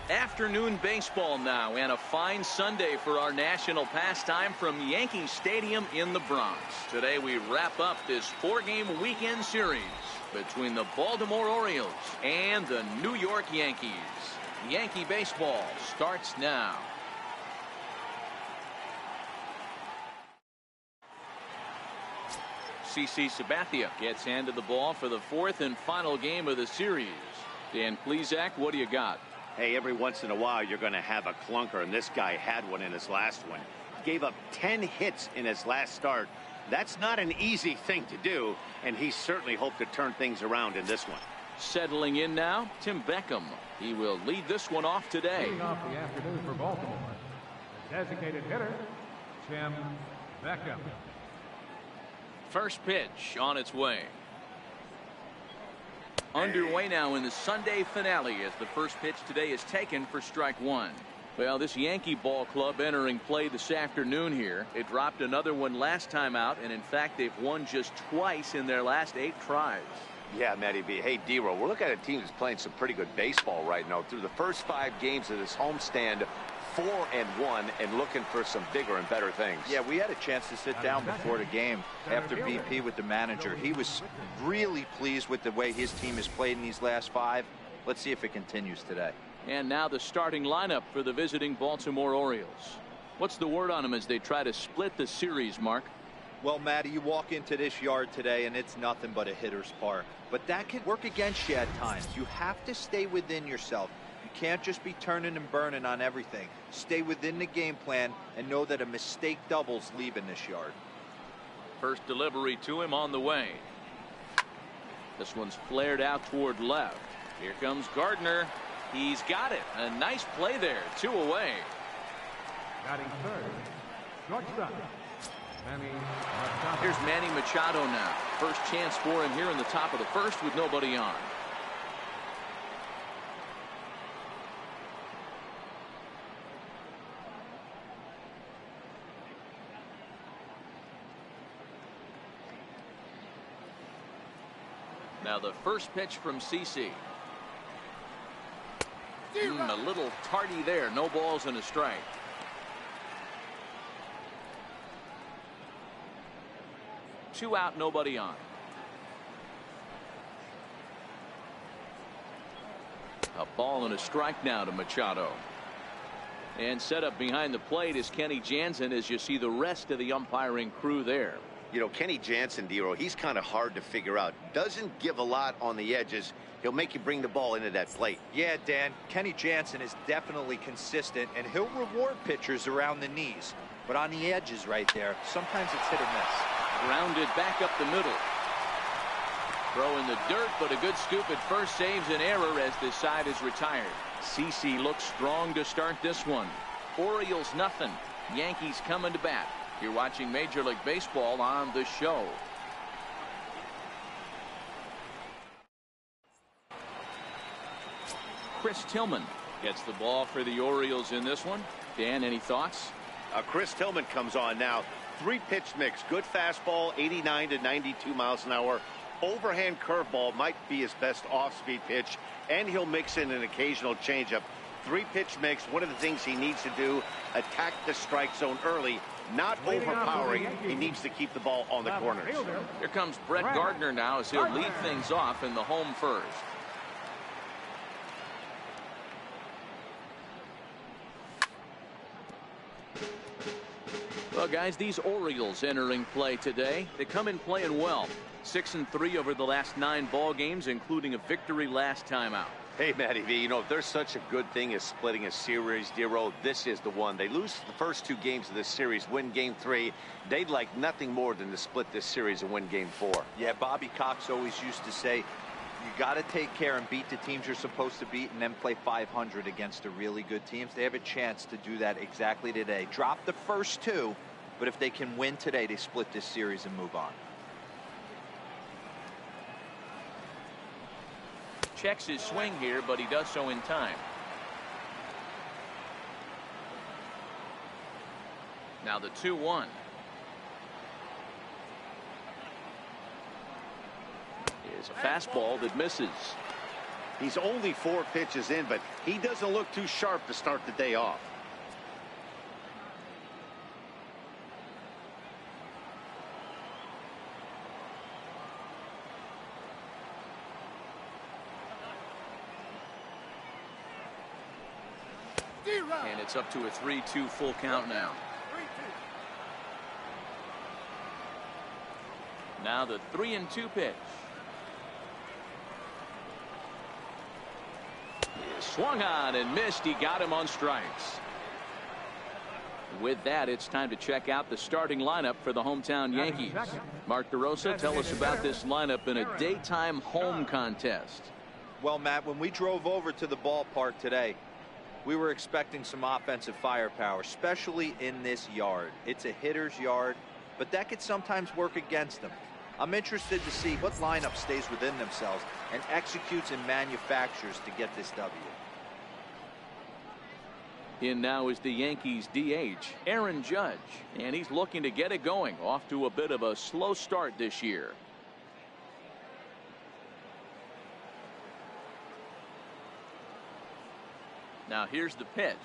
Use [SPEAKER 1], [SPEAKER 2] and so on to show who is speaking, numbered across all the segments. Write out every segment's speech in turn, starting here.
[SPEAKER 1] Afternoon baseball now, and a fine Sunday for our national pastime from Yankee Stadium in the Bronx. Today we wrap up this 4-game weekend series between the Baltimore Orioles and the New York Yankees. Yankee baseball starts now. CC Sabathia gets handed the ball for the 4th and final game of the series. Dan Plesac, what do you got?
[SPEAKER 2] Hey, every once in a while you're going to have a clunker, and this guy had one in his last one. Gave up 10 hits in his last start. That's not an easy thing to do, and he certainly hoped to turn things around in this one.
[SPEAKER 1] Settling in now, Tim Beckham. He will lead this one off today.
[SPEAKER 3] Leading off the afternoon for Baltimore, the designated hitter, Tim Beckham.
[SPEAKER 1] First pitch on its way. Underway now in the Sunday finale as the first pitch today is taken for strike one. Well, this Yankee ball club entering play this afternoon here. It dropped another one last time out, and in fact they've won just twice in their last 8 tries.
[SPEAKER 2] Yeah, Matty B. Hey, D-Roll, we're looking at a team that's playing some pretty good baseball right now. Through the first 5 games of this homestand, 4-1, and looking for some bigger and better things.
[SPEAKER 4] Yeah, we had a chance to sit down before the game after BP with the manager. He was really pleased with the way his team has played in these last 5. Let's see if it continues today.
[SPEAKER 1] And now the starting lineup for the visiting Baltimore Orioles. What's the word on them as they try to split the series, Mark?
[SPEAKER 4] Well, Matty, you walk into this yard today and it's nothing but a hitter's park. But that can work against you at times. You have to stay within yourself. You can't just be turning and burning on everything. Stay within the game plan and know that a mistake doubles leaving this yard.
[SPEAKER 1] First delivery to him on the way. This one's flared out toward left. Here comes Gardner. He's got it. A nice play there. 2 away.
[SPEAKER 3] Batting third, shortstop, Manny Machado.
[SPEAKER 1] Here's Manny Machado now. First chance for him here in the top of the first with nobody on. Now the first pitch from CC. A little tardy there. No balls and a strike. Two out, nobody on. A ball and a strike now to Machado. And set up behind the plate is Kenny Jansen as you see the rest of the umpiring crew there.
[SPEAKER 2] You know, Kenny Jansen, D-Roll, he's kind of hard to figure out. Doesn't give a lot on the edges. He'll make you bring the ball into that plate.
[SPEAKER 4] Yeah, Dan, Kenny Jansen is definitely consistent, and he'll reward pitchers around the knees. But on the edges right there, sometimes it's hit or miss.
[SPEAKER 1] Grounded back up the middle. Throw in the dirt, but a good scoop at first saves an error as this side is retired. CC looks strong to start this one. Orioles nothing. Yankees coming to bat. You're watching Major League Baseball on the show. Chris Tillman gets the ball for the Orioles in this one. Dan, any thoughts?
[SPEAKER 2] Chris Tillman comes on now. 3-pitch mix. Good fastball, 89 to 92 miles an hour. Overhand curveball might be his best off-speed pitch, and he'll mix in an occasional changeup. 3-pitch mix. One of the things he needs to do, attack the strike zone early, not overpowering. He needs to keep the ball on the corners.
[SPEAKER 1] Here comes Brett Gardner now as he'll lead things off in the home first. Well, guys, these Orioles entering play today, they come in playing well. 6-3 over the last 9 ball games, including a victory last time out.
[SPEAKER 2] Hey, Matty V, you know, if there's such a good thing as splitting a series, D-Roll, this is the one. They lose the first 2 games of this series, win Game 3. They'd like nothing more than to split this series and win Game 4.
[SPEAKER 4] Yeah, Bobby Cox always used to say, you got to take care and beat the teams you're supposed to beat and then play 500 against the really good teams. They have a chance to do that exactly today. Drop the first 2, but if they can win today, they split this series and move on.
[SPEAKER 1] Checks his swing here, but he does so in time. Now the 2-1. Is a fastball that misses.
[SPEAKER 2] He's only 4 pitches in, but he doesn't look too sharp to start the day off.
[SPEAKER 1] And it's up to a 3-2 full count now. Now the 3-2 pitch. He swung on and missed. He got him on strikes. With that, it's time to check out the starting lineup for the hometown Yankees. Mark DeRosa, tell us about this lineup in a daytime home contest.
[SPEAKER 4] Well, Matt, when we drove over to the ballpark today, we were expecting some offensive firepower, especially in this yard. It's a hitter's yard, but that could sometimes work against them. I'm interested to see what lineup stays within themselves and executes and manufactures to get this W.
[SPEAKER 1] In now is the Yankees DH, Aaron Judge, and he's looking to get it going, off to a bit of a slow start this year. Now here's the pitch.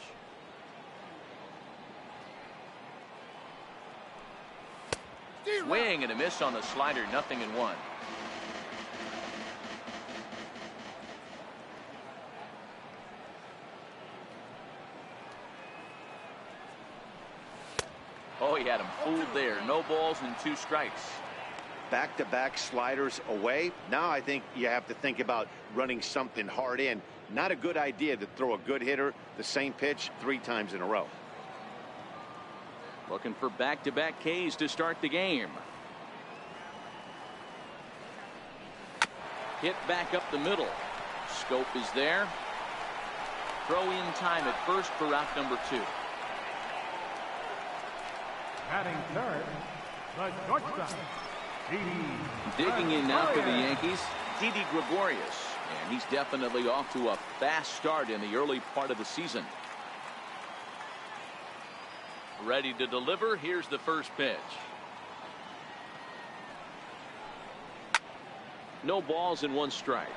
[SPEAKER 1] Swing and a miss on the slider, 0-1. Oh, he had him fooled there. No balls and 2 strikes.
[SPEAKER 2] Back-to-back sliders away. Now I think you have to think about running something hard in. Not a good idea to throw a good hitter the same pitch 3 times in a row.
[SPEAKER 1] Looking for back-to-back Ks to start the game. Hit back up the middle. Scope is there. Throw in time at first for out number 2.
[SPEAKER 3] Batting third, the shortstop, Didi.
[SPEAKER 1] Digging in now for the Yankees, Didi Gregorius. And he's definitely off to a fast start in the early part of the season. Ready to deliver. Here's the first pitch. No balls and 1 strike.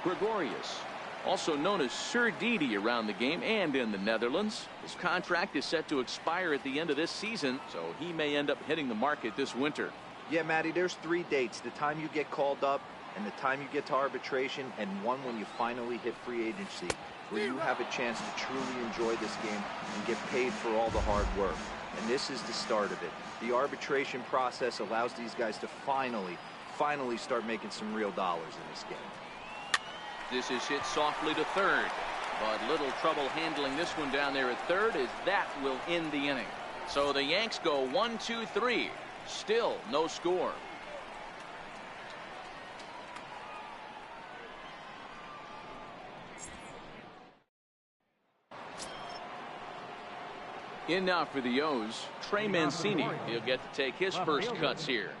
[SPEAKER 1] Gregorius, also known as Sir Didi around the game and in the Netherlands. His contract is set to expire at the end of this season, so he may end up hitting the market this winter.
[SPEAKER 4] Yeah, Matty, there's 3 dates: the time you get called up, and the time you get to arbitration, and one when you finally hit free agency, where you have a chance to truly enjoy this game and get paid for all the hard work. And this is the start of it. The arbitration process allows these guys to finally start making some real dollars in this game.
[SPEAKER 1] This is hit softly to third, but little trouble handling this one down there at third, as that will end the inning. So the Yanks go 1-2-3. Still no score. In now for the O's, Trey Mancini. He'll get to take his first cuts here.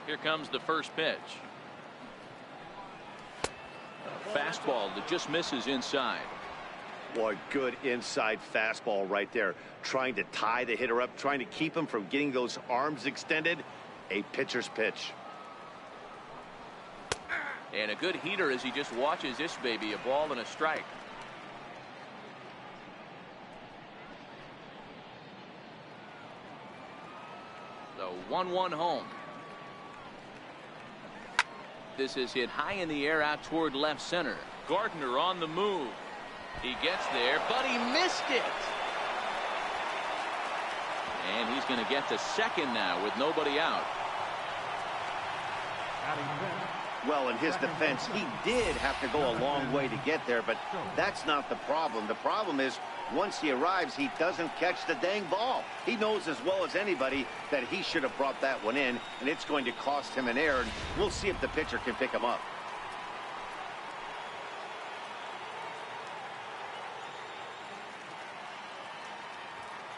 [SPEAKER 1] Here comes the first pitch. A fastball that just misses inside.
[SPEAKER 2] Boy, good inside fastball right there. Trying to tie the hitter up, trying to keep him from getting those arms extended. A pitcher's pitch.
[SPEAKER 1] And a good heater as he just watches this baby, a ball and a strike. So 1-1 home. This is hit high in the air out toward left center. Gardner on the move. He gets there, but he missed it. And he's going to get to second now with nobody out.
[SPEAKER 2] Well, in his defense, he did have to go a long way to get there, but that's not the problem. The problem is once he arrives, he doesn't catch the dang ball. He knows as well as anybody that he should have brought that one in, and it's going to cost him an error, and we'll see if the pitcher can pick him up.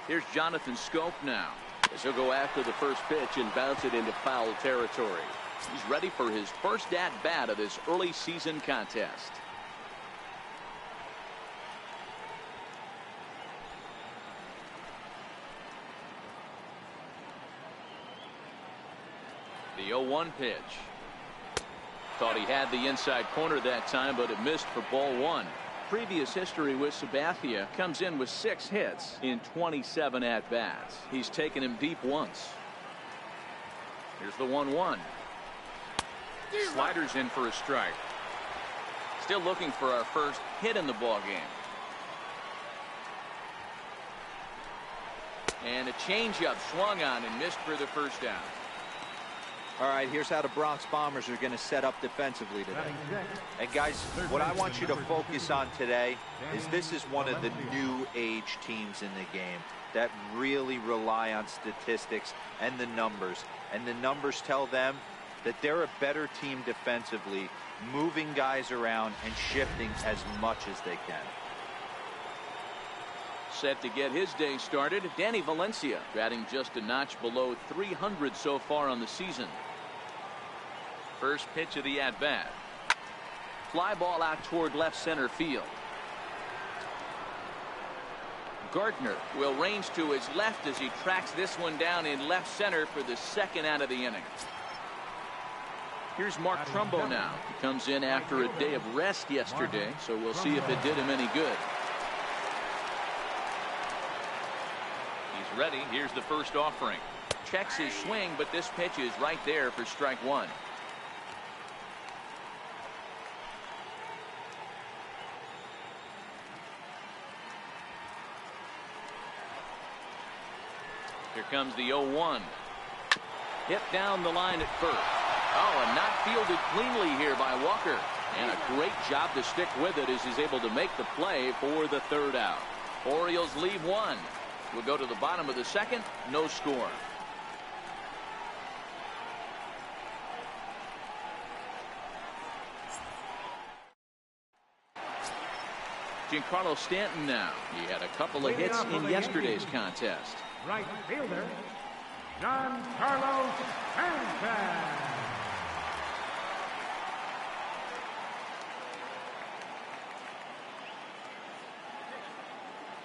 [SPEAKER 1] Here's Jonathan Scope now, as he'll go after the first pitch and bounce it into foul territory. He's ready for his first at-bat of this early season contest. The 0-1 pitch. Thought he had the inside corner that time, but it missed for ball one. Previous history with Sabathia comes in with 6 hits in 27 at-bats. He's taken him deep once. Here's the 1-1. Sliders in for a strike. Still looking for our first hit in the ball game. And a changeup swung on and missed for the first down.
[SPEAKER 4] All right, here's how the Bronx Bombers are going to set up defensively today. And guys, what I want you to focus on today is this is one of the new age teams in the game that really rely on statistics and the numbers. And the numbers tell them that they're a better team defensively, moving guys around and shifting as much as they can.
[SPEAKER 1] Set to get his day started, Danny Valencia, batting just a notch below 300 so far on the season. First pitch of the at-bat. Fly ball out toward left center field. Gardner will range to his left as he tracks this one down in left center for the second out of the inning. Here's Mark Trumbo now. He comes in after a day of rest yesterday, so we'll see if it did him any good. He's ready. Here's the first offering. Checks his swing, but this pitch is right there for strike one. Here comes the 0-1. Hit down the line at first. Oh, and not fielded cleanly here by Walker. And a great job to stick with it as he's able to make the play for the third out. Orioles leave one. We'll go to the bottom of the second. No score. Giancarlo Stanton now. He had a couple of hits in yesterday's contest.
[SPEAKER 3] Right fielder, Giancarlo Stanton.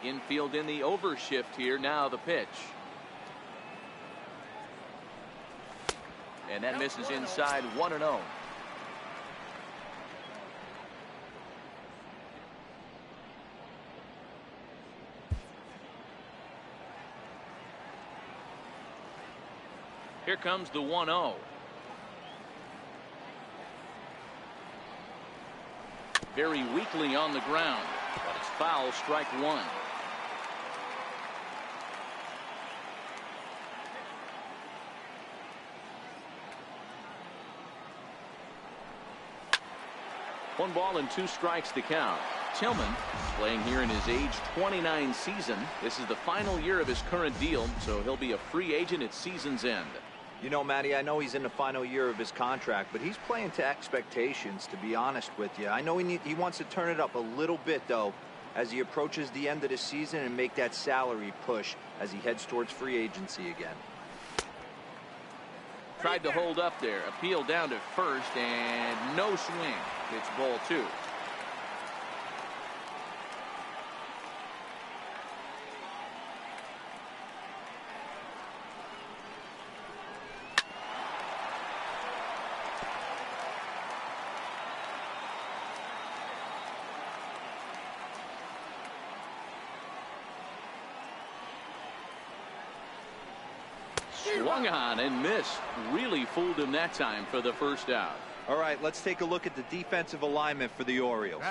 [SPEAKER 1] Infield in the overshift here. Now the pitch. And that misses inside 1-0. Here comes the 1-0. Very weakly on the ground, but it's foul, strike one. One ball and 2 strikes to count. Tillman playing here in his age 29 season. This is the final year of his current deal, so he'll be a free agent at season's end.
[SPEAKER 4] You know, Matty, I know he's in the final year of his contract, but he's playing to expectations, to be honest with you. I know he wants to turn it up a little bit, though, as he approaches the end of the season and make that salary push as he heads towards free agency again.
[SPEAKER 1] Tried to hold up there. Appeal down to first, and no swing. It's ball 2. Swung on and missed. Really fooled him that time for the first out.
[SPEAKER 4] All right, let's take a look at the defensive alignment for the Orioles.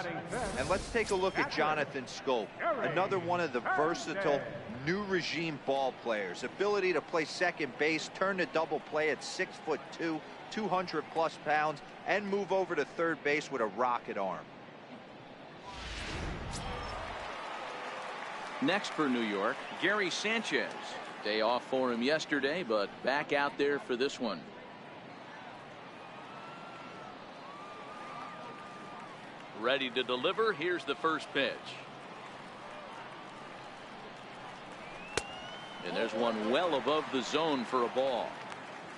[SPEAKER 4] And let's take a look at Jonathan Scope, another one of the versatile new regime ball players. Ability to play second base, turn to double play at 6'2", 200+ pounds, and move over to third base with a rocket arm.
[SPEAKER 1] Next for New York, Gary Sanchez. Day off for him yesterday, but back out there for this one. Ready to deliver. Here's the first pitch. And there's one well above the zone for a ball.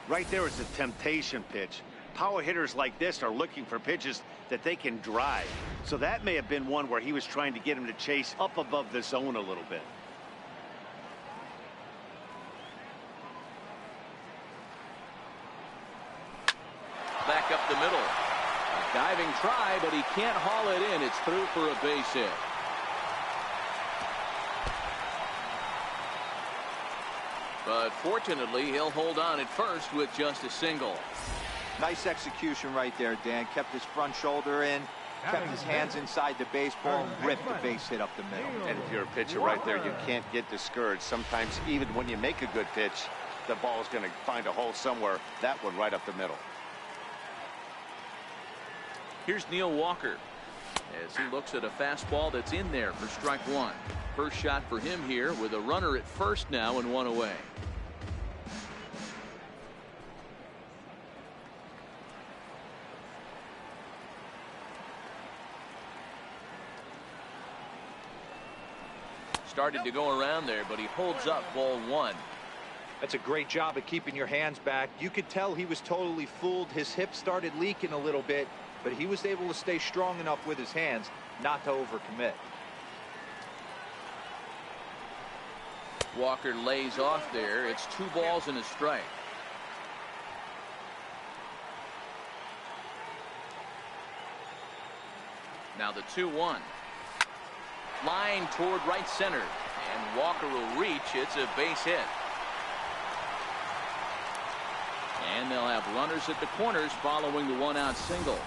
[SPEAKER 2] Right there is a temptation pitch. Power hitters like this are looking for pitches that they can drive. So that may have been one where he was trying to get him to chase up above the zone a little bit.
[SPEAKER 1] up the middle. A diving try, but he can't haul it in. It's through for a base hit. But fortunately, he'll hold on at first with just a single.
[SPEAKER 4] Nice execution right there, Dan. Kept his front shoulder in, kept his hands inside the baseball, and ripped the base hit up the middle.
[SPEAKER 2] And if you're a pitcher right there, you can't get discouraged. Sometimes even when you make a good pitch, the ball is going to find a hole somewhere. That one right up the middle.
[SPEAKER 1] Here's Neil Walker as he looks at a fastball that's in there for strike one. First shot for him here with a runner at first now and one away. Started to go around there, but he holds up ball one.
[SPEAKER 4] That's a great job of keeping your hands back. You could tell he was totally fooled. His hip started leaking a little bit, but he was able to stay strong enough with his hands not to overcommit.
[SPEAKER 1] Walker lays off there. It's 2 balls and a strike. Now the 2-1. Line toward right center, and Walker will reach. It's a base hit. And they'll have runners at the corners following the 1-out single.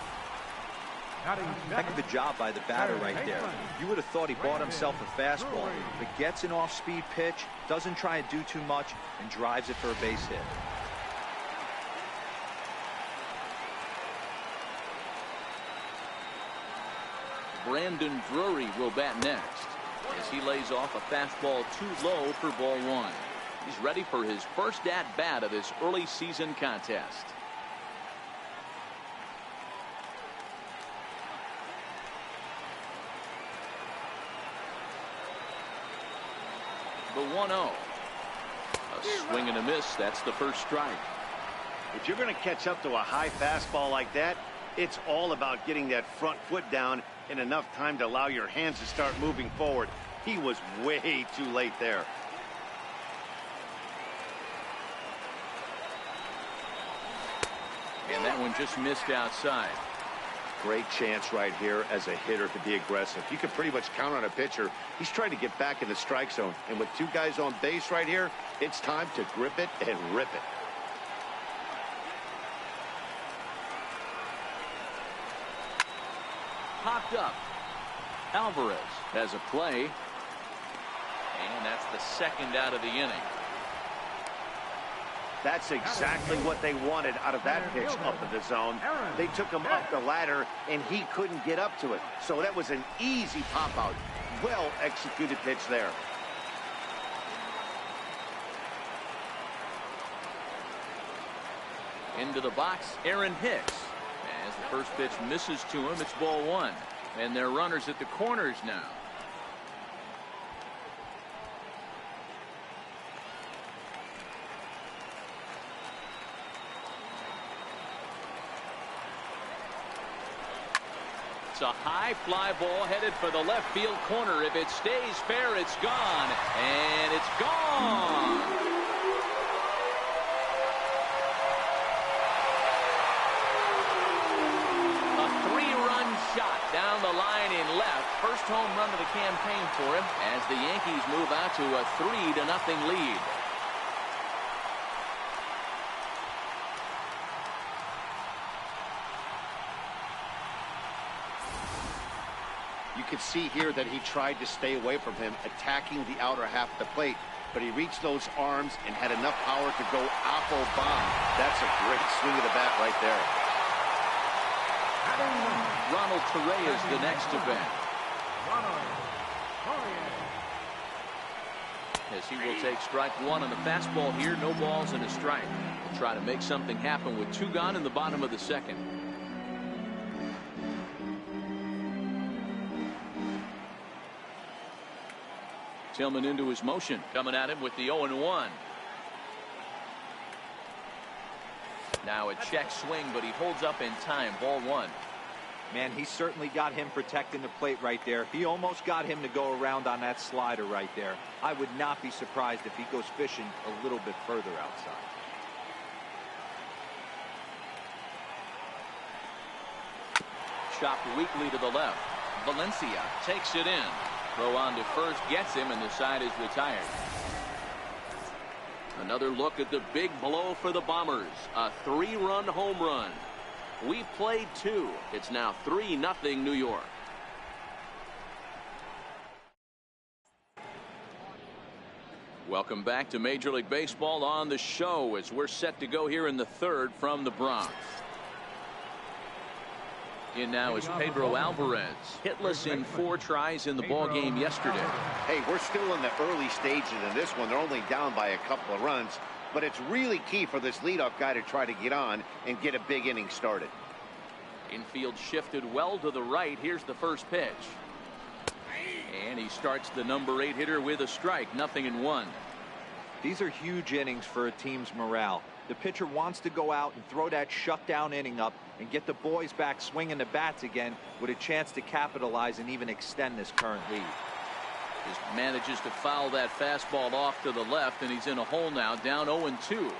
[SPEAKER 4] Heck of a job by the batter right there. You would have thought he bought himself a fastball, but gets an off-speed pitch, doesn't try to do too much, and drives it for a base hit.
[SPEAKER 1] Brandon Drury will bat next as he lays off a fastball too low for ball one. He's ready for his first at-bat of this early season contest. The 1-0. A swing and a miss. That's the first strike.
[SPEAKER 2] If you're going to catch up to a high fastball like that, it's all about getting that front foot down in enough time to allow your hands to start moving forward. He was way too late there.
[SPEAKER 1] And that one just missed outside.
[SPEAKER 2] Great chance right here as a hitter to be aggressive. You can pretty much count on a pitcher. He's trying to get back in the strike zone. And with 2 guys on base right here, it's time to grip it and rip it.
[SPEAKER 1] Popped up. Alvarez has a play. And that's the second out of the inning.
[SPEAKER 2] That's exactly what they wanted out of that pitch up in the zone. They took him up the ladder, and he couldn't get up to it. So that was an easy pop-out. Well-executed pitch there.
[SPEAKER 1] Into the box, Aaron Hicks. As the first pitch misses to him, it's ball one. And they're runners at the corners now. It's a high fly ball headed for the left field corner. If it stays fair, it's gone. And it's gone. A 3-run shot down the line in left. First home run of the campaign for him as the Yankees move out to a 3-0 lead.
[SPEAKER 2] You could see here that he tried to stay away from him, attacking the outer half of the plate, but he reached those arms and had enough power to go oppo bomb. That's a great swing of the bat right there.
[SPEAKER 1] Ronald Torrey is the next to bat. As he will take strike one on the fastball here, no balls and a strike. We'll try to make something happen with 2 gone in the bottom of the second. Tillman into his motion, coming at him with the 0-1. Now a check swing, but he holds up in time. Ball one.
[SPEAKER 4] Man, he certainly got him protecting the plate right there. He almost got him to go around on that slider right there. I would not be surprised if he goes fishing a little bit further outside.
[SPEAKER 1] chopped weakly to the left. Valencia takes it in. Throw on to first gets him, and the side is retired. Another look at the big blow for the Bombers. A 3-run home run. We played 2. It's now 3-0 New York. Welcome back to Major League Baseball on the show as we're set to go here in the 3rd from the Bronx. In now is Pedro Alvarez, hitless in 4 tries in the ball game yesterday.
[SPEAKER 2] Hey, we're still in the early stages of this one. They're only down by a couple of runs, but it's really key for this leadoff guy to try to get on and get a big inning started.
[SPEAKER 1] Infield shifted well to the right. Here's the first pitch. And he starts the number 8 hitter with a strike. 0-1.
[SPEAKER 4] These are huge innings for a team's morale. The pitcher wants to go out and throw that shutdown inning up and get the boys back swinging the bats again with a chance to capitalize and even extend this current lead.
[SPEAKER 1] Just manages to foul that fastball off to the left, and he's in a hole now, down 0-2.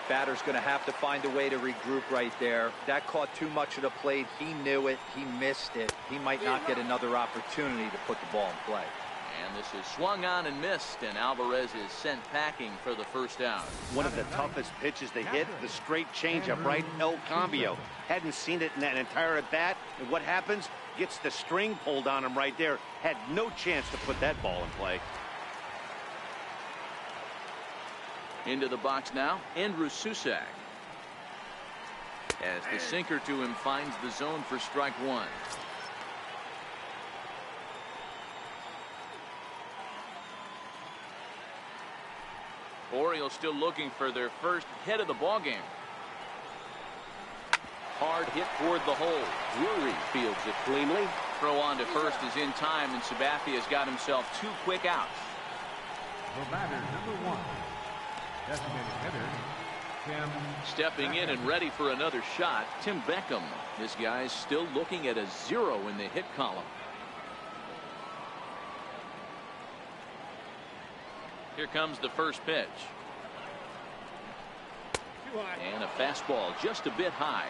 [SPEAKER 4] Batter's going to have to find a way to regroup right there. That caught too much of the plate. He knew it. He missed it. He might not get another opportunity to put the ball in play.
[SPEAKER 1] And this is swung on and missed, and Alvarez is sent packing for the first out.
[SPEAKER 2] One of the toughest pitches to hit, the straight changeup, right? El Cambio. Hadn't seen it in that entire at bat. And what happens? Gets the string pulled on him right there. Had no chance to put that ball in play.
[SPEAKER 1] Into the box now, Andrew Susac. As the sinker to him finds the zone for strike 1. Orioles still looking for their first hit of the ball game. Hard hit toward the hole. Drury fields it cleanly. Throw on to first is in time, and Sabathia's got himself 2 quick outs.
[SPEAKER 3] The batter, number 1. Designated hitter, Tim.
[SPEAKER 1] Stepping in and ready for another shot, Tim Beckham. This guy's still looking at a 0 in the hit column. Here comes the first pitch. And a fastball just a bit high.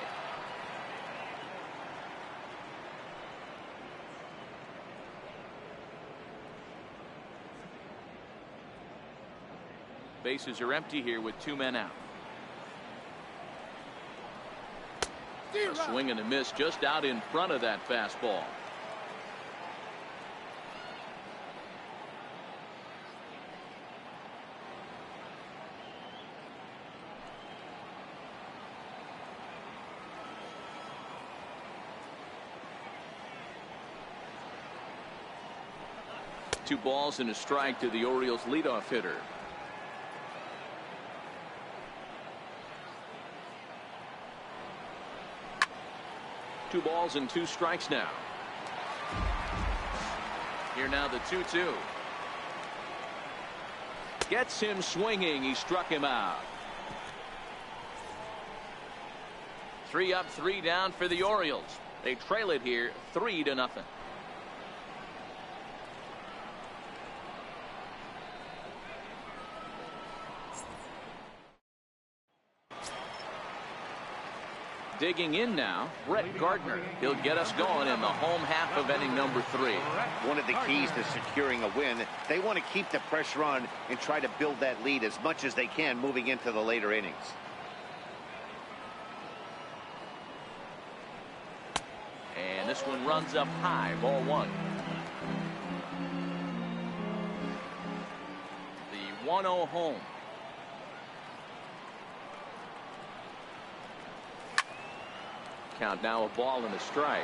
[SPEAKER 1] Bases are empty here with 2 men out. A swing and a miss just out in front of that fastball. Two balls and a strike to the Orioles leadoff hitter. Two balls and 2 strikes now. Here now the 2-2. Gets him swinging. He struck him out. 3 up, 3 down for the Orioles. They trail it here 3-0. Digging in now, Brett Gardner. He'll get us going in the home half of inning number 3.
[SPEAKER 2] One of the keys to securing a win, they want to keep the pressure on and try to build that lead as much as they can moving into the later innings.
[SPEAKER 1] And this one runs up high, ball 1. The 1-0 home. Count now, a ball and a strike.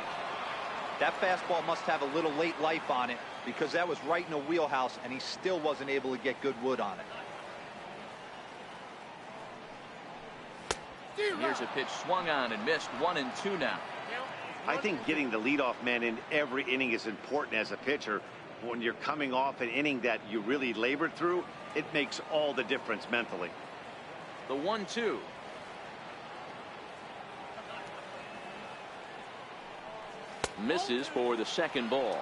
[SPEAKER 4] That fastball must have a little late life on it because that was right in the wheelhouse and he still wasn't able to get good wood on it.
[SPEAKER 1] Here's a pitch swung on and missed. 1-2 now.
[SPEAKER 2] I think getting the leadoff man in every inning is important as a pitcher. When you're coming off an inning that you really labored through, it makes all the difference mentally.
[SPEAKER 1] The 1-2. Misses for the second ball.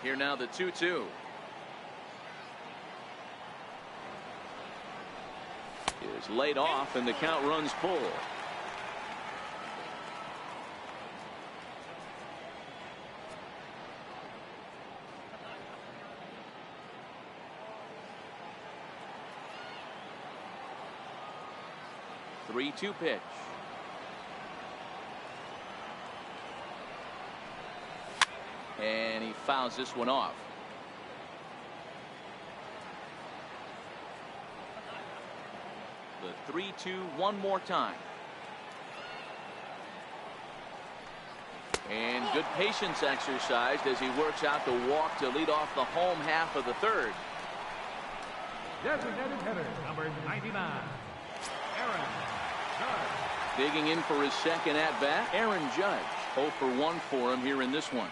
[SPEAKER 1] Here now the 2-2. Is laid off and the count runs full. The 3-2 pitch. And he fouls this one off. The 3-2 one more time. And good patience exercised as he works out the walk to lead off the home half of the third.
[SPEAKER 3] Designated hitter, number 99, Aaron Judge.
[SPEAKER 1] Digging in for his second at-bat, Aaron Judge. 0 for 1 for him here in this one.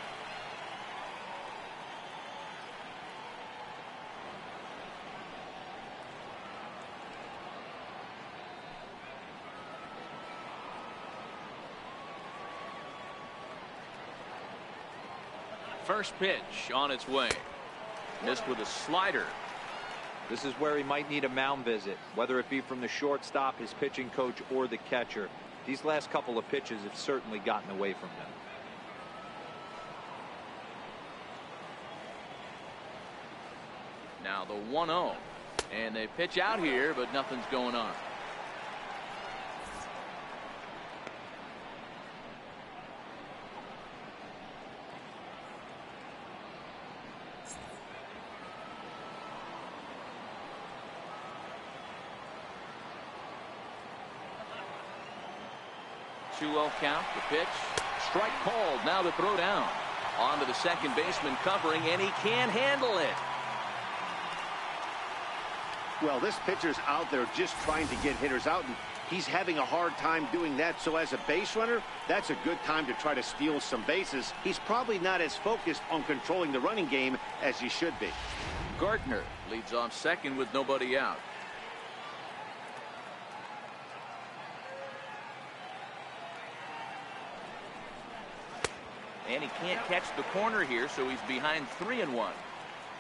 [SPEAKER 1] First pitch on its way. Missed with a slider.
[SPEAKER 4] This is where he might need a mound visit, whether it be from the shortstop, his pitching coach, or the catcher. These last couple of pitches have certainly gotten away from him.
[SPEAKER 1] Now the 1-0. And they pitch out here, but nothing's going on. Count, the pitch, strike called. Now the throw down. On to the second baseman covering, and he can't handle it.
[SPEAKER 2] Well, this pitcher's out there just trying to get hitters out, and he's having a hard time doing that. So as a base runner, that's a good time to try to steal some bases. He's probably not as focused on controlling the running game as he should be.
[SPEAKER 1] Gardner leads off second with nobody out. And he can't catch the corner here, so he's behind 3-1.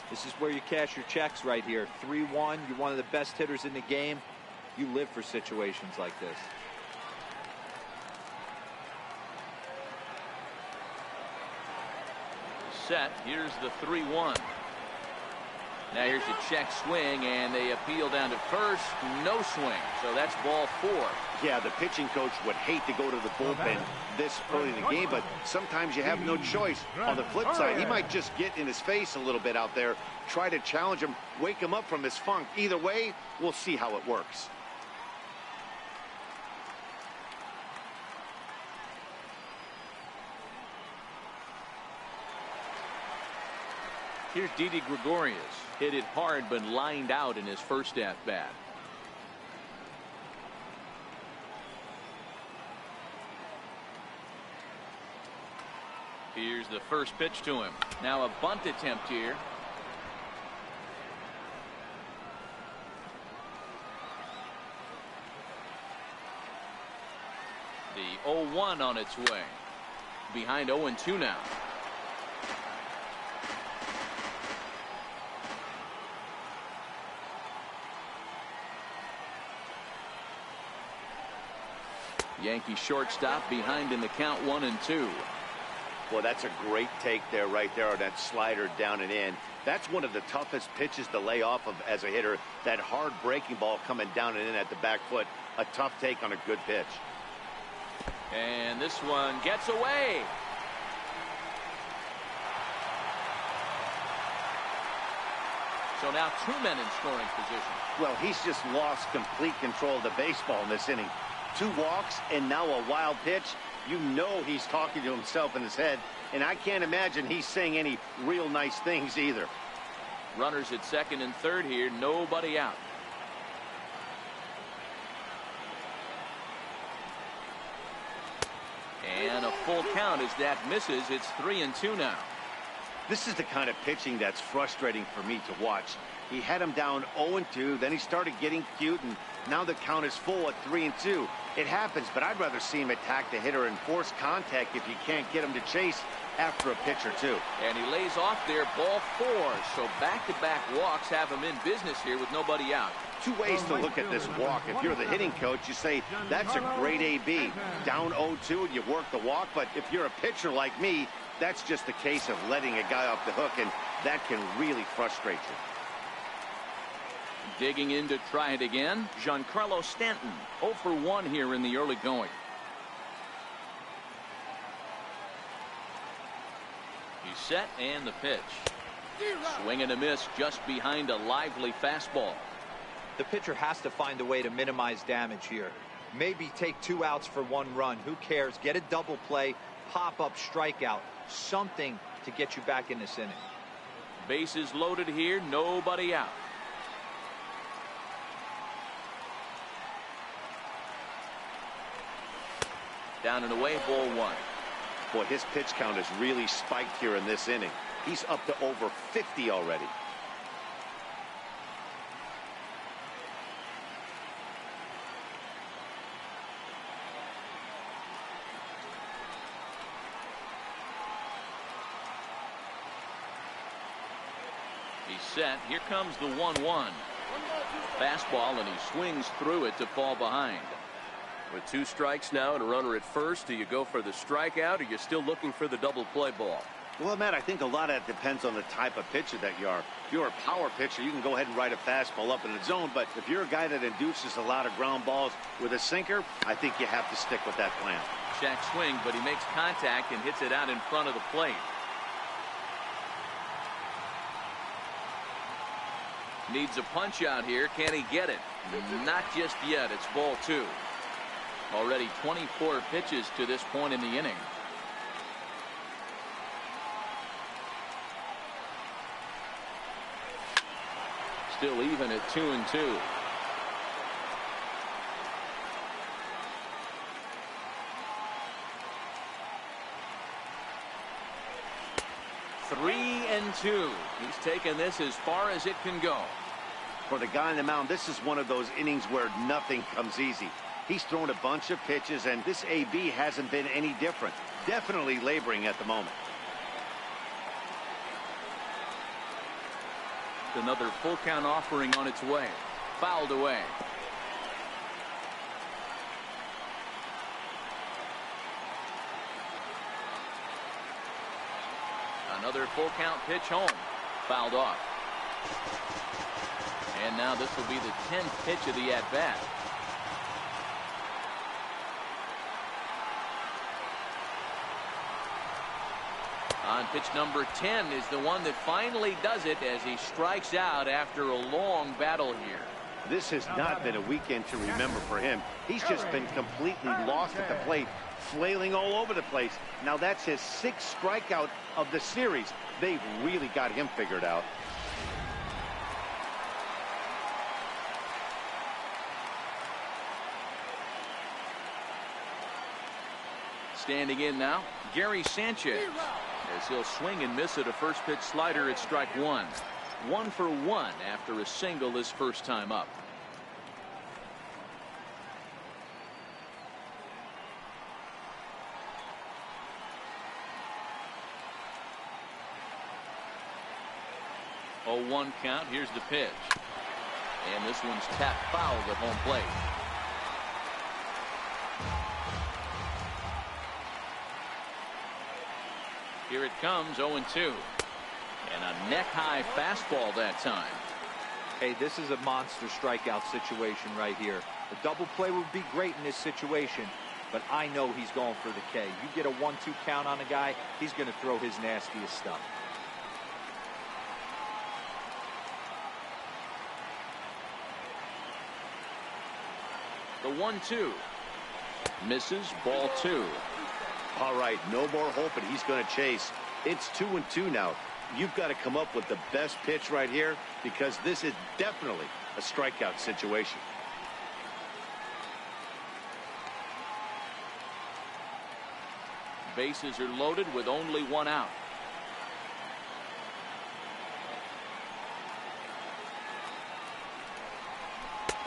[SPEAKER 4] This is where you cash your checks right here. 3-1. You're one of the best hitters in the game. You live for situations like this.
[SPEAKER 1] Set. Here's the 3-1. Now here's a check swing, and they appeal down to first. No swing, so that's ball 4.
[SPEAKER 2] Yeah, the pitching coach would hate to go to the bullpen this early in the game, but sometimes you have no choice. On the flip side, he might just get in his face a little bit out there, try to challenge him, wake him up from his funk. Either way, we'll see how it works.
[SPEAKER 1] Here's Didi Gregorius. Hit it hard, but lined out in his first at-bat. Here's the first pitch to him. Now a bunt attempt here. The 0-1 on its way. Behind 0-2 now. Yankee shortstop behind in the count 1-2.
[SPEAKER 2] Well, that's a great take there, right there, on that slider down and in. That's one of the toughest pitches to lay off of as a hitter. That hard breaking ball coming down and in at the back foot. A tough take on a good pitch.
[SPEAKER 1] And this one gets away. So now 2 men in scoring position.
[SPEAKER 2] Well, he's just lost complete control of the baseball in this inning. 2 walks and now a wild pitch. You know he's talking to himself in his head, and I can't imagine he's saying any real nice things either.
[SPEAKER 1] Runners at second and third here, nobody out. And a full count as that misses. It's 3-2 now.
[SPEAKER 2] This is the kind of pitching that's frustrating for me to watch. He had him down 0-2, then he started getting cute, and now the count is full at 3-2. It happens, but I'd rather see him attack the hitter and force contact if you can't get him to chase. after a pitch or two.
[SPEAKER 1] And he lays off there, ball 4. So back-to-back walks have him in business here with nobody out.
[SPEAKER 2] Two ways to look at this walk. If you're the hitting coach, you say, that's a great AB. Down 0-2 and you work the walk. But if you're a pitcher like me, that's just a case of letting a guy off the hook, and that can really frustrate you.
[SPEAKER 1] Digging in to try it again, Giancarlo Stanton. 0 for 1 here in the early going. He's set, and the pitch. Swing and a miss just behind a lively fastball.
[SPEAKER 4] The pitcher has to find a way to minimize damage here. Maybe take 2 outs for 1 run. Who cares? Get a double play, pop up, strikeout. Something to get you back in this inning.
[SPEAKER 1] Bases loaded here, nobody out. Down and away, ball 1.
[SPEAKER 2] Boy, his pitch count has really spiked here in this inning. He's up to over 50 already.
[SPEAKER 1] He's set. Here comes the 1-1. Fastball, and he swings through it to fall behind.
[SPEAKER 5] With 2 strikes now and a runner at first, do you go for the strikeout, or are you still looking for the double play ball?
[SPEAKER 2] Well, Matt, I think a lot of that depends on the type of pitcher that you are. If you're a power pitcher, you can go ahead and ride a fastball up in the zone. But if you're a guy that induces a lot of ground balls with a sinker, I think you have to stick with that plan.
[SPEAKER 1] Check swing, but he makes contact and hits it out in front of the plate. Needs a punch out here. Can he get it? Not just yet. It's ball 2. Already 24 pitches to this point in the inning. Still even at 2-2. Three and 2. He's taken this as far as it can go.
[SPEAKER 2] For the guy on the mound, this is one of those innings where nothing comes easy. He's thrown a bunch of pitches, and this AB hasn't been any different. Definitely laboring at the moment.
[SPEAKER 1] Another full count offering on its way. Fouled away. Another full count pitch home. Fouled off. And now this will be the 10th pitch of the at-bat. On pitch number 10 is the one that finally does it as he strikes out after a long battle here.
[SPEAKER 2] This has not been a weekend to remember for him. He's just been completely lost at the plate, flailing all over the place. Now that's his 6th strikeout of the series. They've really got him figured out.
[SPEAKER 1] Standing in now, Gary Sanchez. As he'll swing and miss at a first pitch slider at strike 1. 1 for 1 after a single his first time up. Oh, 1 count. Here's the pitch. And this one's tapped foul at home plate. Here it comes, 0-2. And a neck-high fastball that time.
[SPEAKER 4] Hey, this is a monster strikeout situation right here. A double play would be great in this situation, but I know he's going for the K. You get a 1-2 count on a guy, he's going to throw his nastiest stuff.
[SPEAKER 1] The 1-2. Misses, ball 2.
[SPEAKER 2] All right, no more hope, and he's going to chase. It's 2-2 now. You've got to come up with the best pitch right here, because this is definitely a strikeout situation.
[SPEAKER 1] Bases are loaded with only 1 out.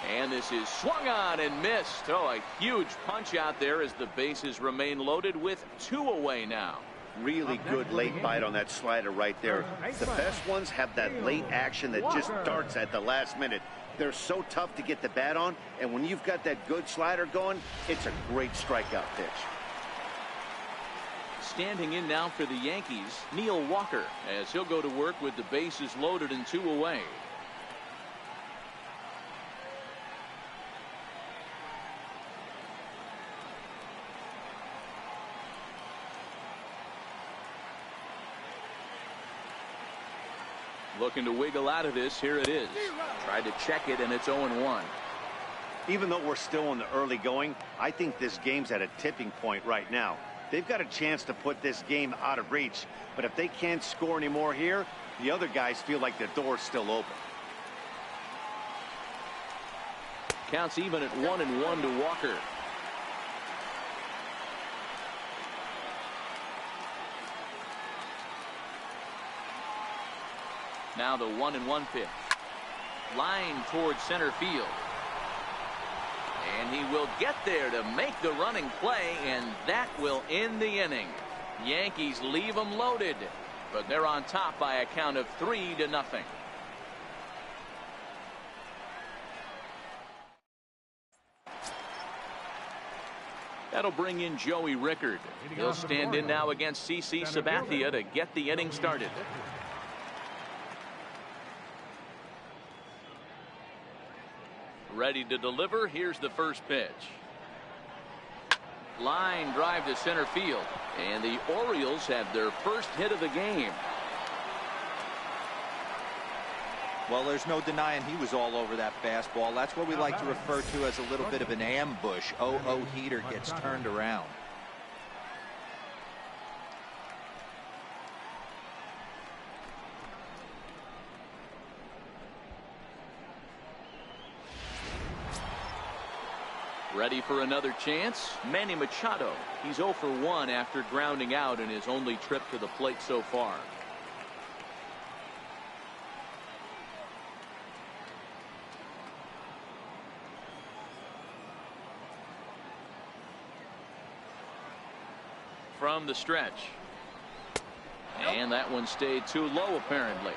[SPEAKER 1] And this is swung on and missed. Oh, a huge punch out there as the bases remain loaded with 2 away now.
[SPEAKER 2] Really good late bite on that slider right there. The best ones have that late action that just darts at the last minute. They're so tough to get the bat on, and when you've got that good slider going, it's a great strikeout pitch.
[SPEAKER 1] Standing in now for the Yankees, Neil Walker, as he'll go to work with the bases loaded and 2 away. Looking to wiggle out of this. Here it is. Tried to check it, and it's 0-1.
[SPEAKER 2] Even though we're still in the early going, I think this game's at a tipping point right now. They've got a chance to put this game out of reach, but if they can't score anymore here, the other guys feel like the door's still open.
[SPEAKER 1] Counts even at 1-1 to Walker. Now the 1-1 pitch. Line towards center field. And he will get there to make the running play, and that will end the inning. Yankees leave them loaded, but they're on top by a count of 3-0. That'll bring in Joey Rickard. He'll stand in now against CC Sabathia to get the inning started. Ready to deliver. Here's the first pitch. Line drive to center field, and the Orioles have their first hit of the game.
[SPEAKER 4] Well, there's no denying he was all over that fastball. That's what we like to refer to as a little bit of an ambush. 0-0 heater gets turned around.
[SPEAKER 1] Ready for another chance? Manny Machado. He's 0 for 1 after grounding out in his only trip to the plate so far. From the stretch. And that one stayed too low, apparently.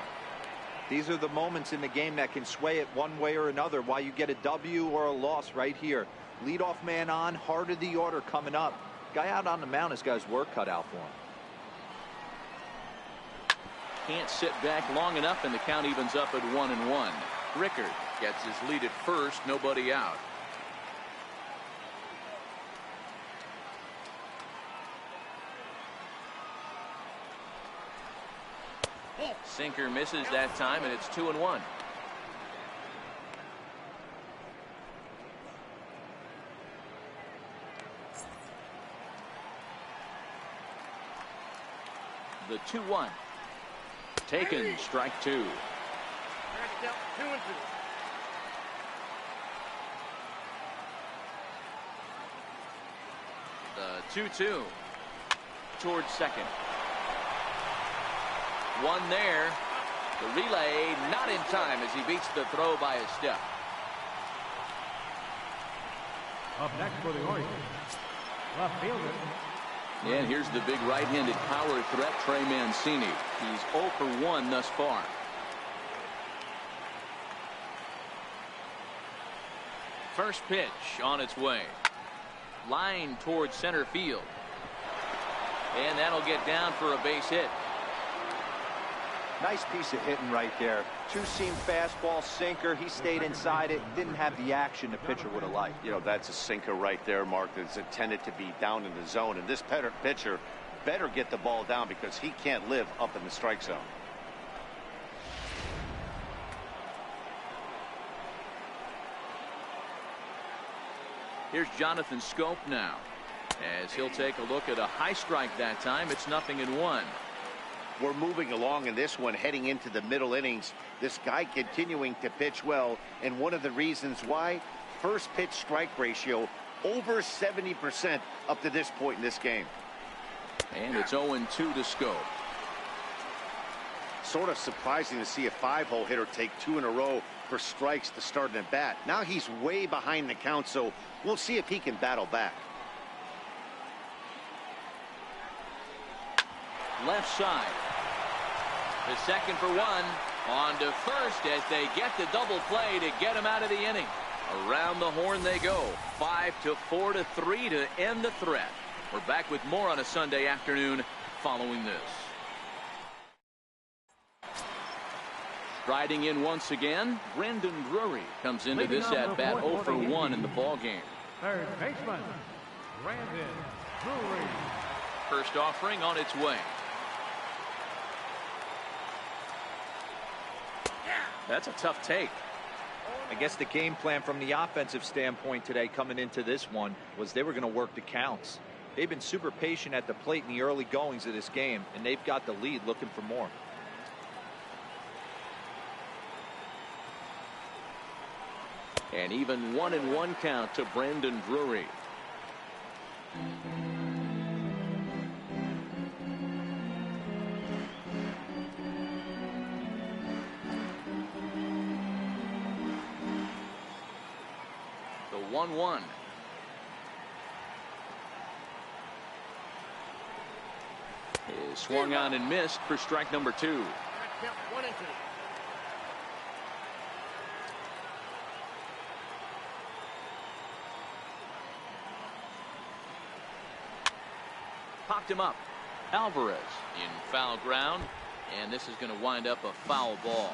[SPEAKER 4] These are the moments in the game that can sway it one way or another, why you get a W or a loss right here. Leadoff man on, heart of the order coming up. Guy out on the mound has got his work cut out for him.
[SPEAKER 1] Can't sit back long enough, and the count evens up at 1-1. Rickard gets his lead at first, nobody out. Sinker misses that time, and it's 2-1. The 2-1. Taken, strike 2. The 2-2 towards second. One there. The relay not in time as he beats the throw by a step.
[SPEAKER 3] Up next for the Orioles, left fielder.
[SPEAKER 1] And here's the big right-handed power threat, Trey Mancini. He's 0 for 1 thus far. First pitch on its way. Line towards center field. And that'll get down for a base hit.
[SPEAKER 4] Nice piece of hitting right there. Two-seam fastball, sinker. He stayed inside it. Didn't have the action the pitcher would have liked.
[SPEAKER 2] You know, that's a sinker right there, Mark, that's intended to be down in the zone. And this pitcher better get the ball down because he can't live up in the strike zone.
[SPEAKER 1] Here's Jonathan Scope now, as he'll take a look at a high strike that time. It's 0-1.
[SPEAKER 2] We're moving along in this one, heading into the middle innings. This guy continuing to pitch well, and one of the reasons why, first pitch strike ratio over 70% up to this point in this game.
[SPEAKER 1] And it's 0-2 to Scope.
[SPEAKER 2] Sort of surprising to see a 5-hole hitter take 2 in a row for strikes to start an at bat. Now he's way behind the count, so we'll see if he can battle back.
[SPEAKER 1] left side. The second for one. On to first as they get the double play to get him out of the inning. Around the horn they go. 5-4-3 to end the threat. We're back with more on a Sunday afternoon following this. Striding in once again, Brendan Drury comes into this at bat 0 for 1 in the ball game.
[SPEAKER 3] Third baseman, Brandon Drury.
[SPEAKER 1] First offering on its way. That's a tough take.
[SPEAKER 4] I guess the game plan from the offensive standpoint today coming into this one was they were going to work the counts. They've been super patient at the plate in the early goings of this game, and they've got the lead looking for more.
[SPEAKER 1] And even 1-1 count to Brandon Drury. The 1-1. Is swung on and missed for strike number 2.
[SPEAKER 6] 1-2.
[SPEAKER 1] Popped him up. Alvarez in foul ground, and this is going to wind up a foul ball.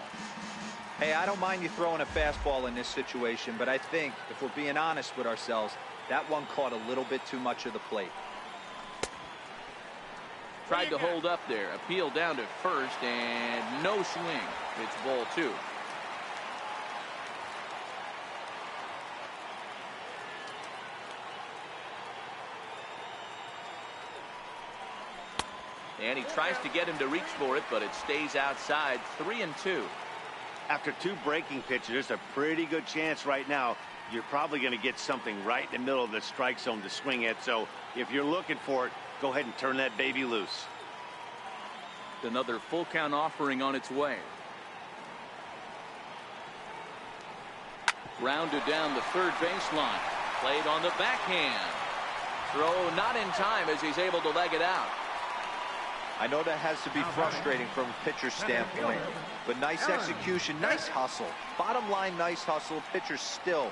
[SPEAKER 4] Hey, I don't mind you throwing a fastball in this situation, but I think if we're being honest with ourselves, that one caught a little bit too much of the plate.
[SPEAKER 1] Tried to hold up there. Appeal down to first, and no swing. It's ball 2. And he tries to get him to reach for it, but it stays outside. 3-2.
[SPEAKER 2] After 2 breaking pitches, there's a pretty good chance right now you're probably going to get something right in the middle of the strike zone to swing at. So if you're looking for it, go ahead and turn that baby loose.
[SPEAKER 1] Another full count offering on its way. Grounded down the third baseline. Played on the backhand. Throw not in time as he's able to leg it out.
[SPEAKER 4] I know that has to be frustrating from a pitcher's standpoint, but nice execution, nice hustle. Bottom line, nice hustle. Pitcher's still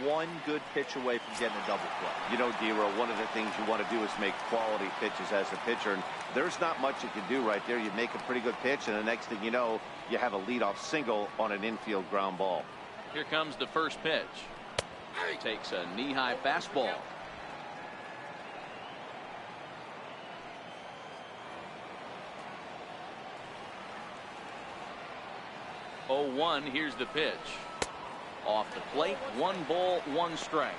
[SPEAKER 4] one good pitch away from getting a double play.
[SPEAKER 2] You know, D-Row, one of the things you want to do is make quality pitches as a pitcher, and there's not much you can do right there. You make a pretty good pitch, and the next thing you know, you have a leadoff single on an infield ground ball.
[SPEAKER 1] Here comes the first pitch. Takes a knee-high fastball. Oh, 1. Here's the pitch. Off the plate, 1 ball, 1 strike.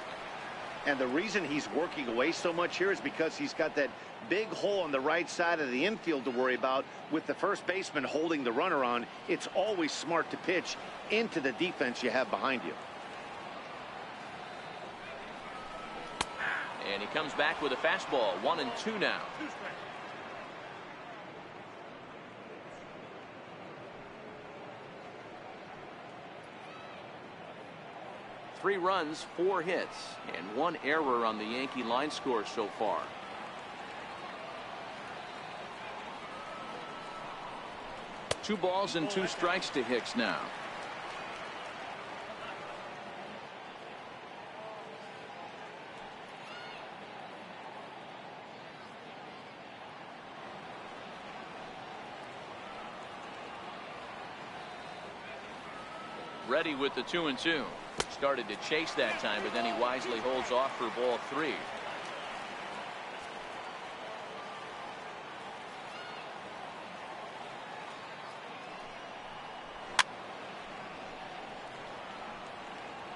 [SPEAKER 2] And the reason he's working away so much here is because he's got that big hole on the right side of the infield to worry about. With the first baseman holding the runner on, it's always smart to pitch into the defense you have behind you.
[SPEAKER 1] And he comes back with a fastball. 1-2 now. 3 runs, 4 hits, and 1 error on the Yankee line score so far. Two balls and 2 strikes to Hicks now. Ready with the 2-2. Started to chase that time, but then he wisely holds off for ball 3.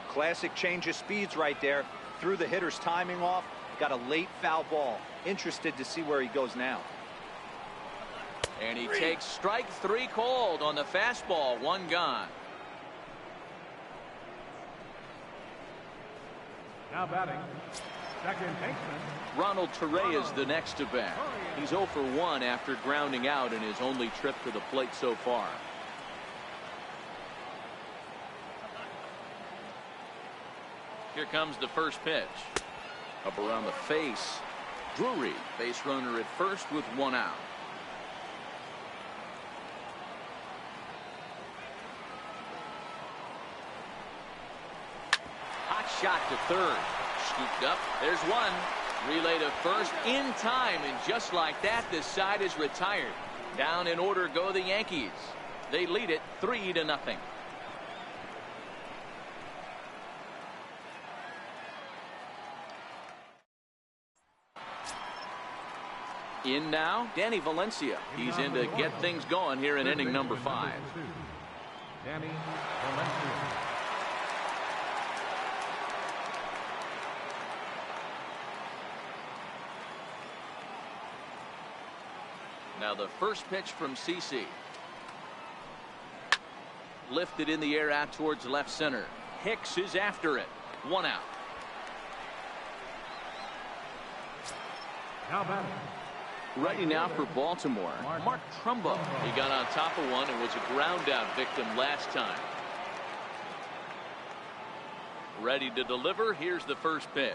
[SPEAKER 4] Classic change of speeds right there. Threw the hitter's timing off. Got a late foul ball. Interested to see where he goes now.
[SPEAKER 1] And he takes strike 3 called on the fastball. 1 gone.
[SPEAKER 3] Now batting, second baseman,
[SPEAKER 1] Ronald Torre is the next to bat. He's 0 for 1 after grounding out in his only trip to the plate so far. Here comes the first pitch. Up around the face. Drury, base runner at first with 1 out. shot to third. Scooped up. There's one. Relay to first in time, and just like that, the side is retired. Down in order go the Yankees. They lead it 3-0. In now, Danny Valencia. He's in to get things going here in inning number 5.
[SPEAKER 3] Danny Valencia.
[SPEAKER 1] Now the first pitch from CC. Lifted in the air out towards left center. Hicks is after it. 1 out.
[SPEAKER 3] Now batting.
[SPEAKER 1] Ready now for Baltimore, Mark Trumbo. He got on top of one and was a ground out victim last time. Ready to deliver. Here's the first pitch.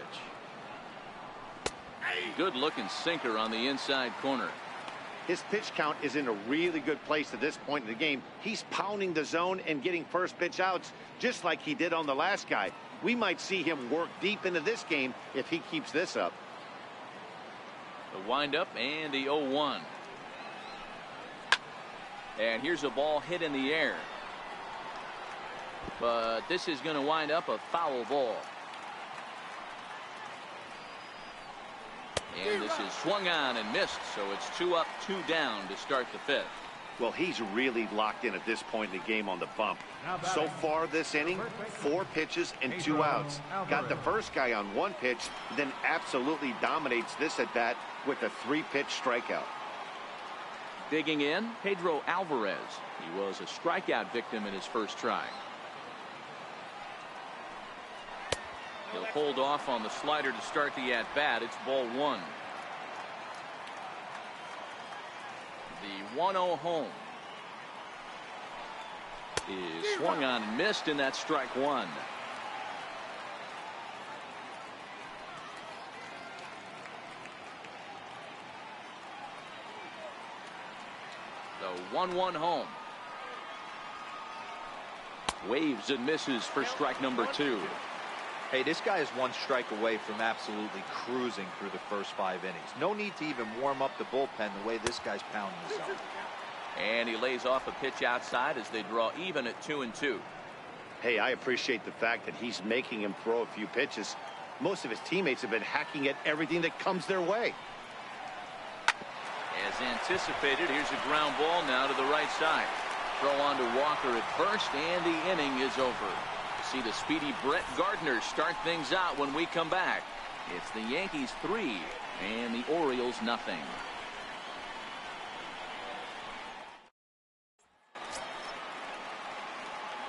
[SPEAKER 1] Good looking sinker on the inside corner.
[SPEAKER 2] His pitch count is in a really good place at this point in the game. He's pounding the zone and getting first pitch outs just like he did on the last guy. We might see him work deep into this game if he keeps this up.
[SPEAKER 1] The windup and the 0-1. And here's a ball hit in the air. But this is going to wind up a foul ball. And this is swung on and missed, so it's 2 up, 2 down to start the 5th.
[SPEAKER 2] Well, he's really locked in at this point in the game on the bump. So far this inning, 4 pitches and 2 outs. Got the first guy on 1 pitch, then absolutely dominates this at bat with a 3-pitch strikeout.
[SPEAKER 1] Digging in, Pedro Alvarez. He was a strikeout victim in his first try. He'll hold off on the slider to start the at-bat. It's ball 1. The 1-0 home is swung on and missed, and that's strike 1. The 1-1 home. Waves and misses for strike number 2.
[SPEAKER 4] Hey, this guy is 1 strike away from absolutely cruising through the first 5 innings. No need to even warm up the bullpen the way this guy's pounding the zone.
[SPEAKER 1] And he lays off a pitch outside as they draw even at 2-2.
[SPEAKER 2] Hey, I appreciate the fact that he's making him throw a few pitches. Most of his teammates have been hacking at everything that comes their way.
[SPEAKER 1] As anticipated, here's a ground ball now to the right side. Throw on to Walker at first, and the inning is over. See the speedy Brett Gardner start things out when we come back. It's the Yankees 3 and the Orioles nothing.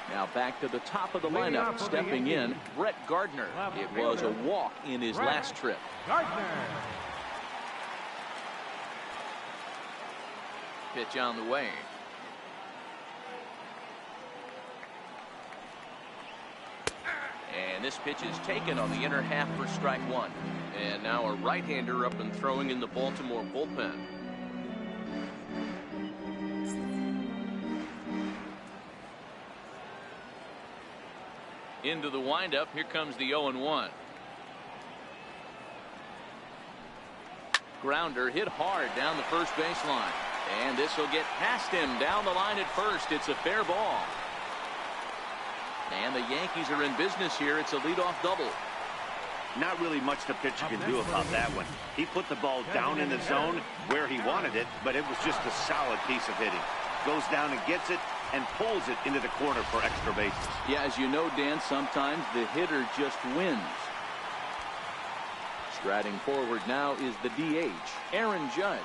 [SPEAKER 1] Now back to the top of the lineup. Stepping in, Brett Gardner. It was a walk in his last trip.
[SPEAKER 3] Gardner.
[SPEAKER 1] Pitch on the way. And this pitch is taken on the inner half for strike 1. And now a right-hander up and throwing in the Baltimore bullpen. Into the windup. Here comes the 0-1. Grounder hit hard down the first baseline. And this will get past him down the line at first. It's a fair ball. And the Yankees are in business here. It's a leadoff double.
[SPEAKER 2] Not really much the pitcher can do about that one. He put the ball down in the zone where he wanted it, but it was just a solid piece of hitting. Goes down and gets it and pulls it into the corner for extra bases.
[SPEAKER 1] Yeah, as you know, Dan, sometimes the hitter just wins. Striding forward now is the DH, Aaron Judge.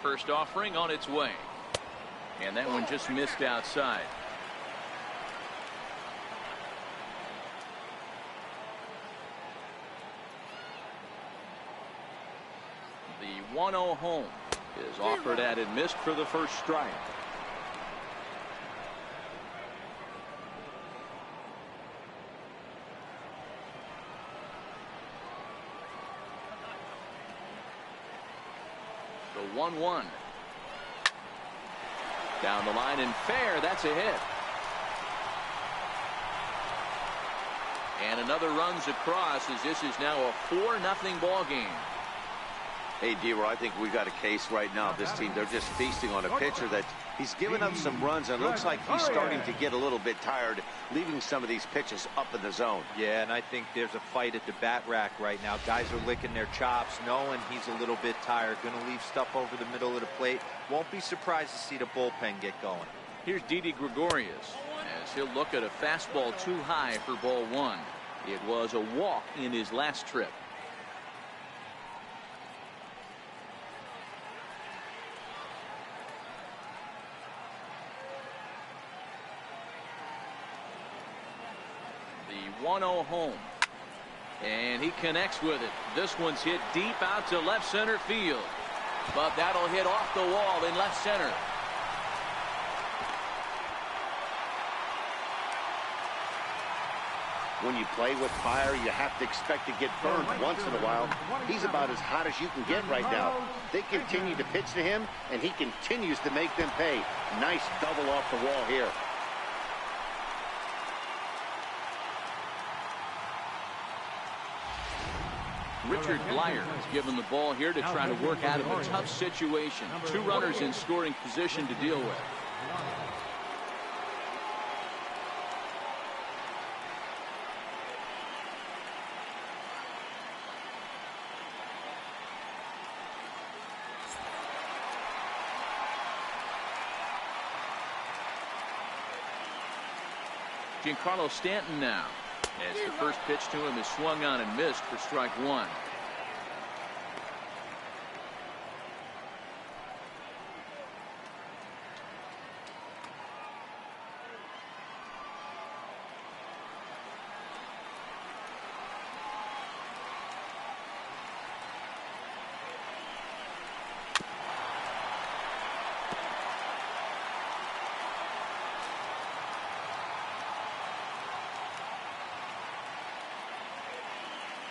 [SPEAKER 1] First offering on its way. And that one just missed outside. The 1-0 home is offered at and missed for the first strike. 1-1. Down the line and fair. That's a hit. And another runs across as this is now a 4-0 ball game.
[SPEAKER 2] Hey, D-Roy, I think we got a case right now. This team, they're just feasting on a pitcher that he's given up some runs and looks like he's starting to get a little bit tired, leaving some of these pitches up in the zone.
[SPEAKER 4] Yeah, and I think there's a fight at the bat rack right now. Guys are licking their chops, knowing he's a little bit tired, going to leave stuff over the middle of the plate. Won't be surprised to see the bullpen get going.
[SPEAKER 1] Here's Didi Gregorius as he'll look at a fastball too high for ball one. It was a walk in his last trip. The 1-0 home. And he connects with it. This one's hit deep out to left center field. But that'll hit off the wall in left center.
[SPEAKER 2] When you play with fire, you have to expect to get burned once in a while. He's about as hot as you can get right now. They continue to pitch to him, and he continues to make them pay. Nice double off the wall here.
[SPEAKER 1] Richard Blyer is given the ball here to try to work out of a tough situation. Two runners in scoring position to deal with. Giancarlo Stanton now, as the first pitch to him is swung on and missed for strike one.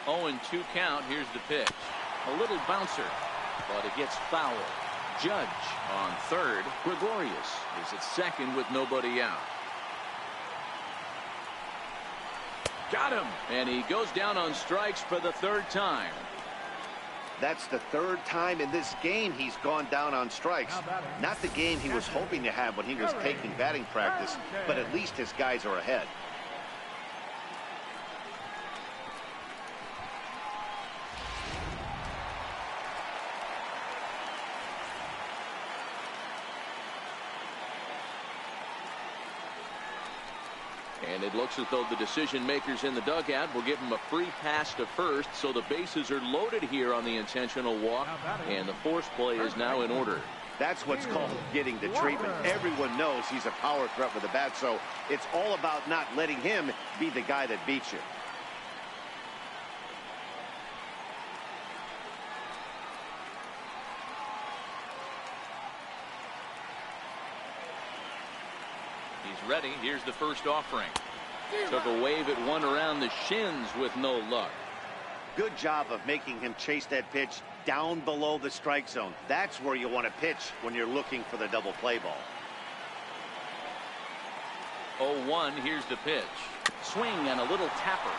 [SPEAKER 1] Oh, and 2 count. Here's the pitch. A little bouncer, but it gets foul. Judge on third. Gregorius is at second with nobody out. Got him. And he goes down on strikes for the 3rd time.
[SPEAKER 2] That's the 3rd time in this game he's gone down on strikes. Not the game he was hoping to have when he was taking batting practice, but at least his guys are ahead.
[SPEAKER 1] And it looks as though the decision makers in the dugout will give him a free pass to first, so the bases are loaded here on the intentional walk, and the force play is now in order.
[SPEAKER 2] That's what's called getting the treatment. Everyone knows he's a power threat with a bat, so it's all about not letting him be the guy that beats you.
[SPEAKER 1] He's ready. Here's the first offering. Took a wave at one around the shins with no luck.
[SPEAKER 2] Good job of making him chase that pitch down below the strike zone. That's where you want to pitch when you're looking for the double play ball.
[SPEAKER 1] 0-1. Here's the pitch. Swing and a little tapper.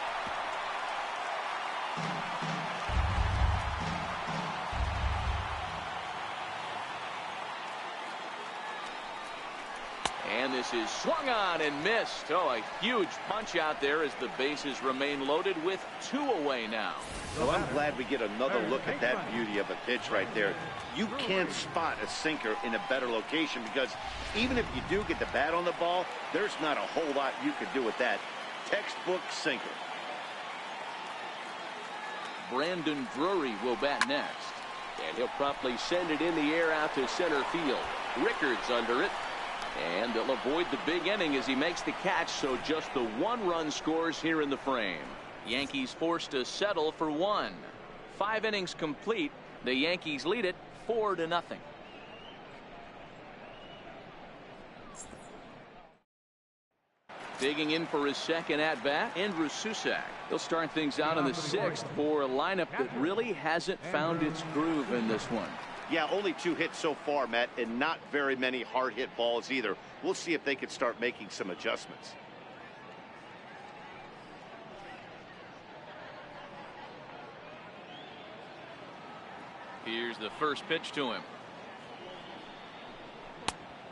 [SPEAKER 1] And this is swung on and missed. Oh, a huge punch out there as the bases remain loaded with 2 away now.
[SPEAKER 2] Well, I'm glad we get another look at that beauty of a pitch right there. You can't spot a sinker in a better location because even if you do get the bat on the ball, there's not a whole lot you could do with that. Textbook sinker.
[SPEAKER 1] Brandon Drury will bat next. And he'll promptly send it in the air out to center field. Rickards under it. And they'll avoid the big inning as he makes the catch, so just the 1 run scores here in the frame. Yankees forced to settle for 1. 5 innings complete. The Yankees lead it 4-0. Digging in for his second at-bat, Andrew Susac. He'll start things out in the 6th for a lineup that really hasn't found its groove in this one.
[SPEAKER 2] Yeah, only 2 hits so far, Matt, and not very many hard hit balls either. We'll see if they can start making some adjustments.
[SPEAKER 1] Here's the first pitch to him.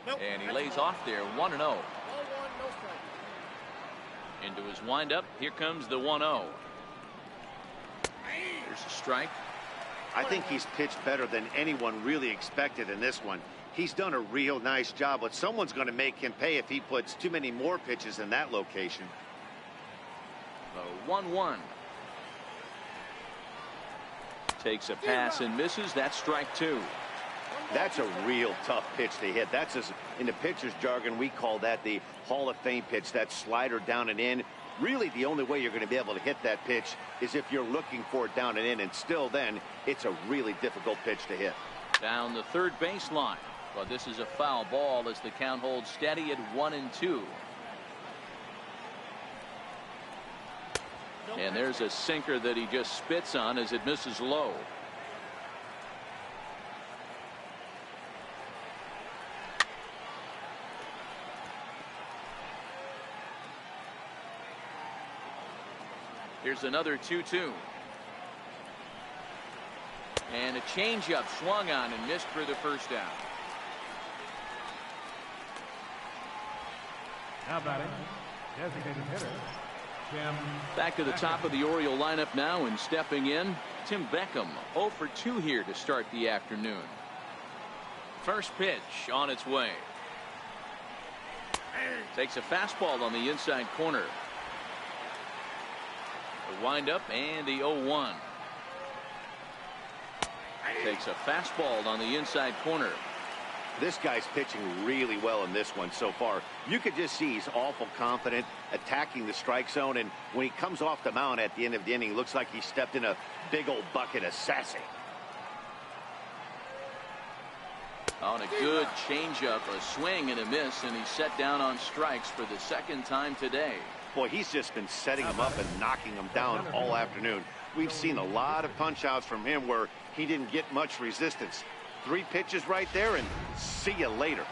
[SPEAKER 1] And he lays off there, 1-0. Into his windup, here comes the 1-0. Here's a strike.
[SPEAKER 2] I think he's pitched better than anyone really expected in this one. He's done a real nice job, but someone's going to make him pay if he puts too many more pitches in that location.
[SPEAKER 1] The 1-1. Takes a pass and misses. That's strike 2.
[SPEAKER 2] That's a real tough pitch to hit. That's in the pitcher's jargon, we call that the Hall of Fame pitch. That slider down and in. Really, the only way you're going to be able to hit that pitch is if you're looking for it down and in, and still then, it's a really difficult pitch to hit.
[SPEAKER 1] Down the third baseline. But this is a foul ball as the count holds steady at 1-2. And there's a sinker that he just spits on as it misses low. Here's another 2-2. And a changeup swung on and missed for the first out.
[SPEAKER 3] Now batting, designated hitter, Tim.
[SPEAKER 1] Back to the top of the Oriole lineup now, and stepping in, Tim Beckham. 0 for 2 here to start the afternoon. First pitch on its way. Takes a fastball on the inside corner. The windup and the 0-1. Takes a fastball on the inside corner.
[SPEAKER 2] This guy's pitching really well in this one so far. You could just see he's awful confident attacking the strike zone, and when he comes off the mound at the end of the inning, looks like he stepped in a big old bucket of sassy.
[SPEAKER 1] On a good changeup, a swing and a miss, and he's set down on strikes for the second time today.
[SPEAKER 2] Boy, he's just been setting him up and knocking him down all afternoon. We've seen a lot of punch-outs from him where he didn't get much resistance. 3 pitches right there, and see you later.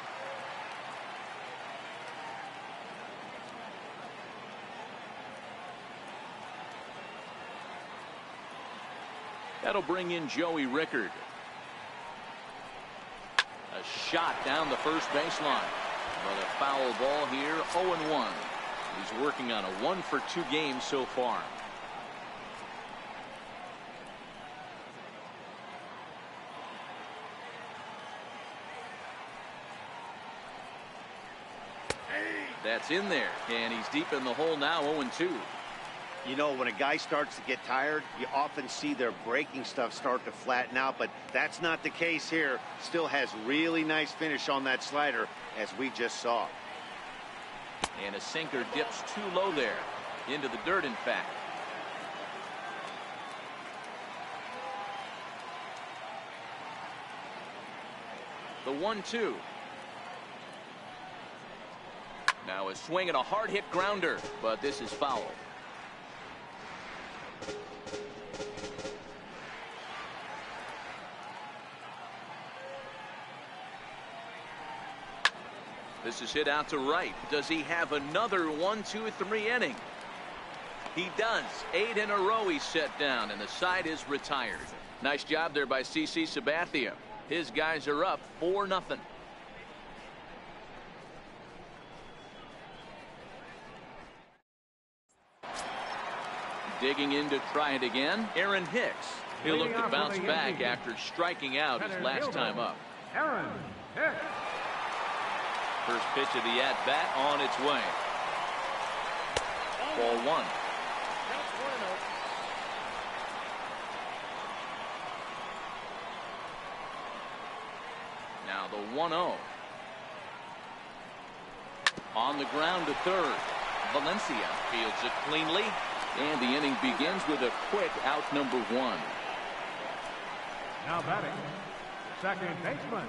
[SPEAKER 1] That'll bring in Joey Rickard. A shot down the first baseline. But a foul ball here, 0-1. He's working on a 1 for 2 game so far. That's in there, and he's deep in the hole now, 0-2.
[SPEAKER 2] You know, when a guy starts to get tired, you often see their breaking stuff start to flatten out, but that's not the case here. Still has really nice finish on that slider, as we just saw.
[SPEAKER 1] And a sinker dips too low there, into the dirt, in fact. The 1-2. Now a swing and a hard hit grounder, but this is foul. This is hit out to right. Does he have another 1, 2, 3 inning? He does. 8 in a row he's set down, and the side is retired. Nice job there by CC Sabathia. His guys are up 4-0. Digging in to try it again, Aaron Hicks. He'll look to bounce back after striking out his last time up.
[SPEAKER 3] Aaron Hicks.
[SPEAKER 1] First pitch of the at-bat on its way. Ball 1. Now the 1-0. On the ground to third. Valencia fields it cleanly. And the inning begins with a quick out, number 1.
[SPEAKER 3] Now batting, second baseman,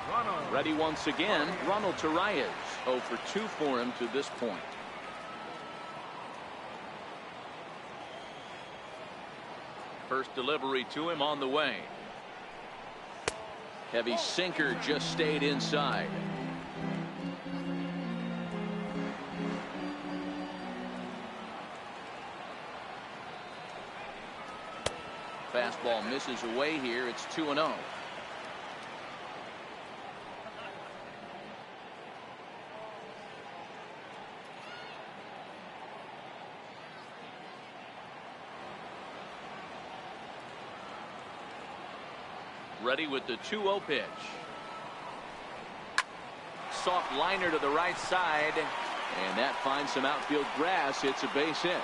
[SPEAKER 3] Ronald.
[SPEAKER 1] Ready once again, Ronald Torreyes. 0 for 2 for him to this point. First delivery to him on the way. Heavy sinker just stayed inside. Fastball misses away here. It's 2-0. Ready with the 2-0 pitch. Soft liner to the right side, and that finds some outfield grass. It's a base hit.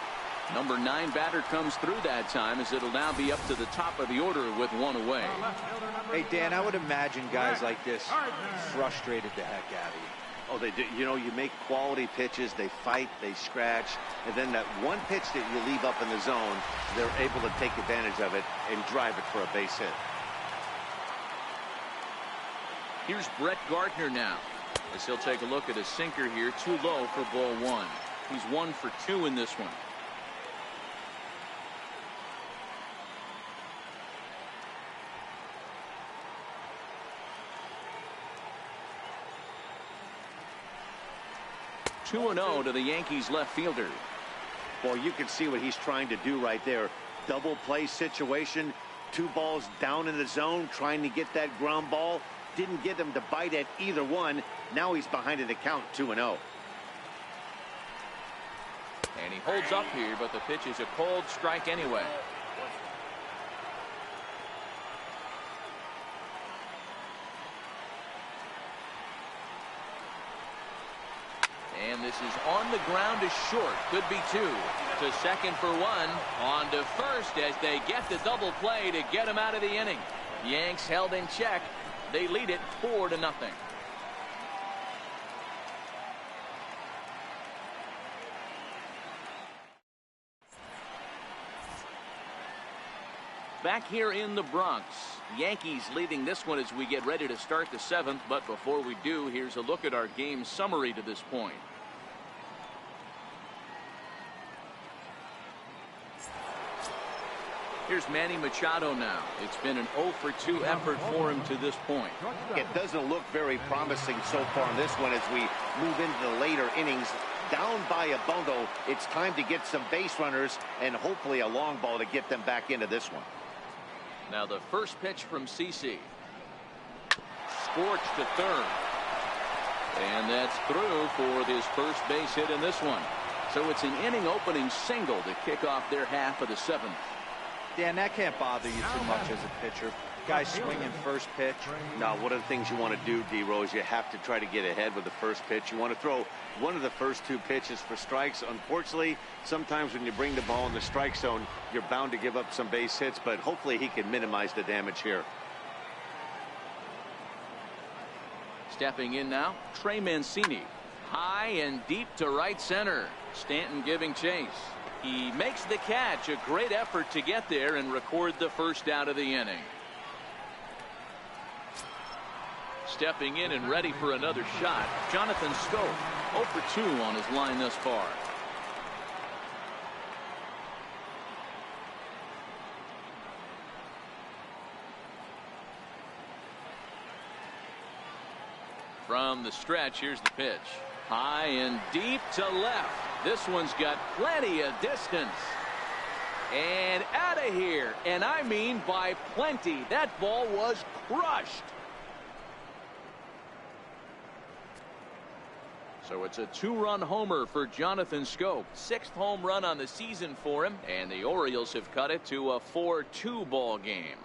[SPEAKER 1] Number 9 batter comes through that time, as it'll now be up to the top of the order with one away.
[SPEAKER 4] Hey, Dan, I would imagine guys like this frustrated the heck out of you.
[SPEAKER 2] Oh, they do. You know, you make quality pitches, they fight, they scratch, and then that one pitch that you leave up in the zone, they're able to take advantage of it and drive it for a base hit.
[SPEAKER 1] Here's Brett Gardner now, as he'll take a look at a sinker here, too low for ball 1. He's 1 for 2 in this one. Two and 0 to the Yankees left fielder.
[SPEAKER 2] Well, you can see what he's trying to do right there. Double play situation, 2 balls down in the zone, trying to get that ground ball. Didn't get him to bite at either one. Now he's behind in the count, 2-0.
[SPEAKER 1] And he holds up here, but the pitch is a cold strike anyway. And this is on the ground to short. Could be 2. To second for 1. On to first as they get the double play to get him out of the inning. Yanks held in check. They lead it 4-0. Back here in the Bronx, Yankees leading this one as we get ready to start the 7th. But before we do, here's a look at our game summary to this point. Here's Manny Machado now. It's been an 0 for 2 effort for him to this point.
[SPEAKER 2] It doesn't look very promising so far in this one as we move into the later innings. Down by a bundle, it's time to get some base runners and hopefully a long ball to get them back into this one.
[SPEAKER 1] Now the first pitch from CC. Scorched to third. And that's through for his first base hit in this one. So it's an inning opening single to kick off their half of the 7th.
[SPEAKER 4] Dan, that can't bother you too much as a pitcher. Guys swinging first pitch.
[SPEAKER 2] Now, one of the things you want to do, D-Rose, you have to try to get ahead with the first pitch. You want to throw one of the first 2 pitches for strikes. Unfortunately, sometimes when you bring the ball in the strike zone, you're bound to give up some base hits, but hopefully he can minimize the damage here.
[SPEAKER 1] Stepping in now, Trey Mancini. High and deep to right center. Stanton giving chase. He makes the catch. A great effort to get there and record the first out of the inning. Stepping in and ready for another shot, Jonathan Schoop, 0 for 2 on his line thus far. From the stretch, here's the pitch. High and deep to left. This one's got plenty of distance. And out of here. And I mean by plenty. That ball was crushed. So it's a 2-run homer for Jonathan Schoop. 6th home run on the season for him. And the Orioles have cut it to a 4-2 ball game.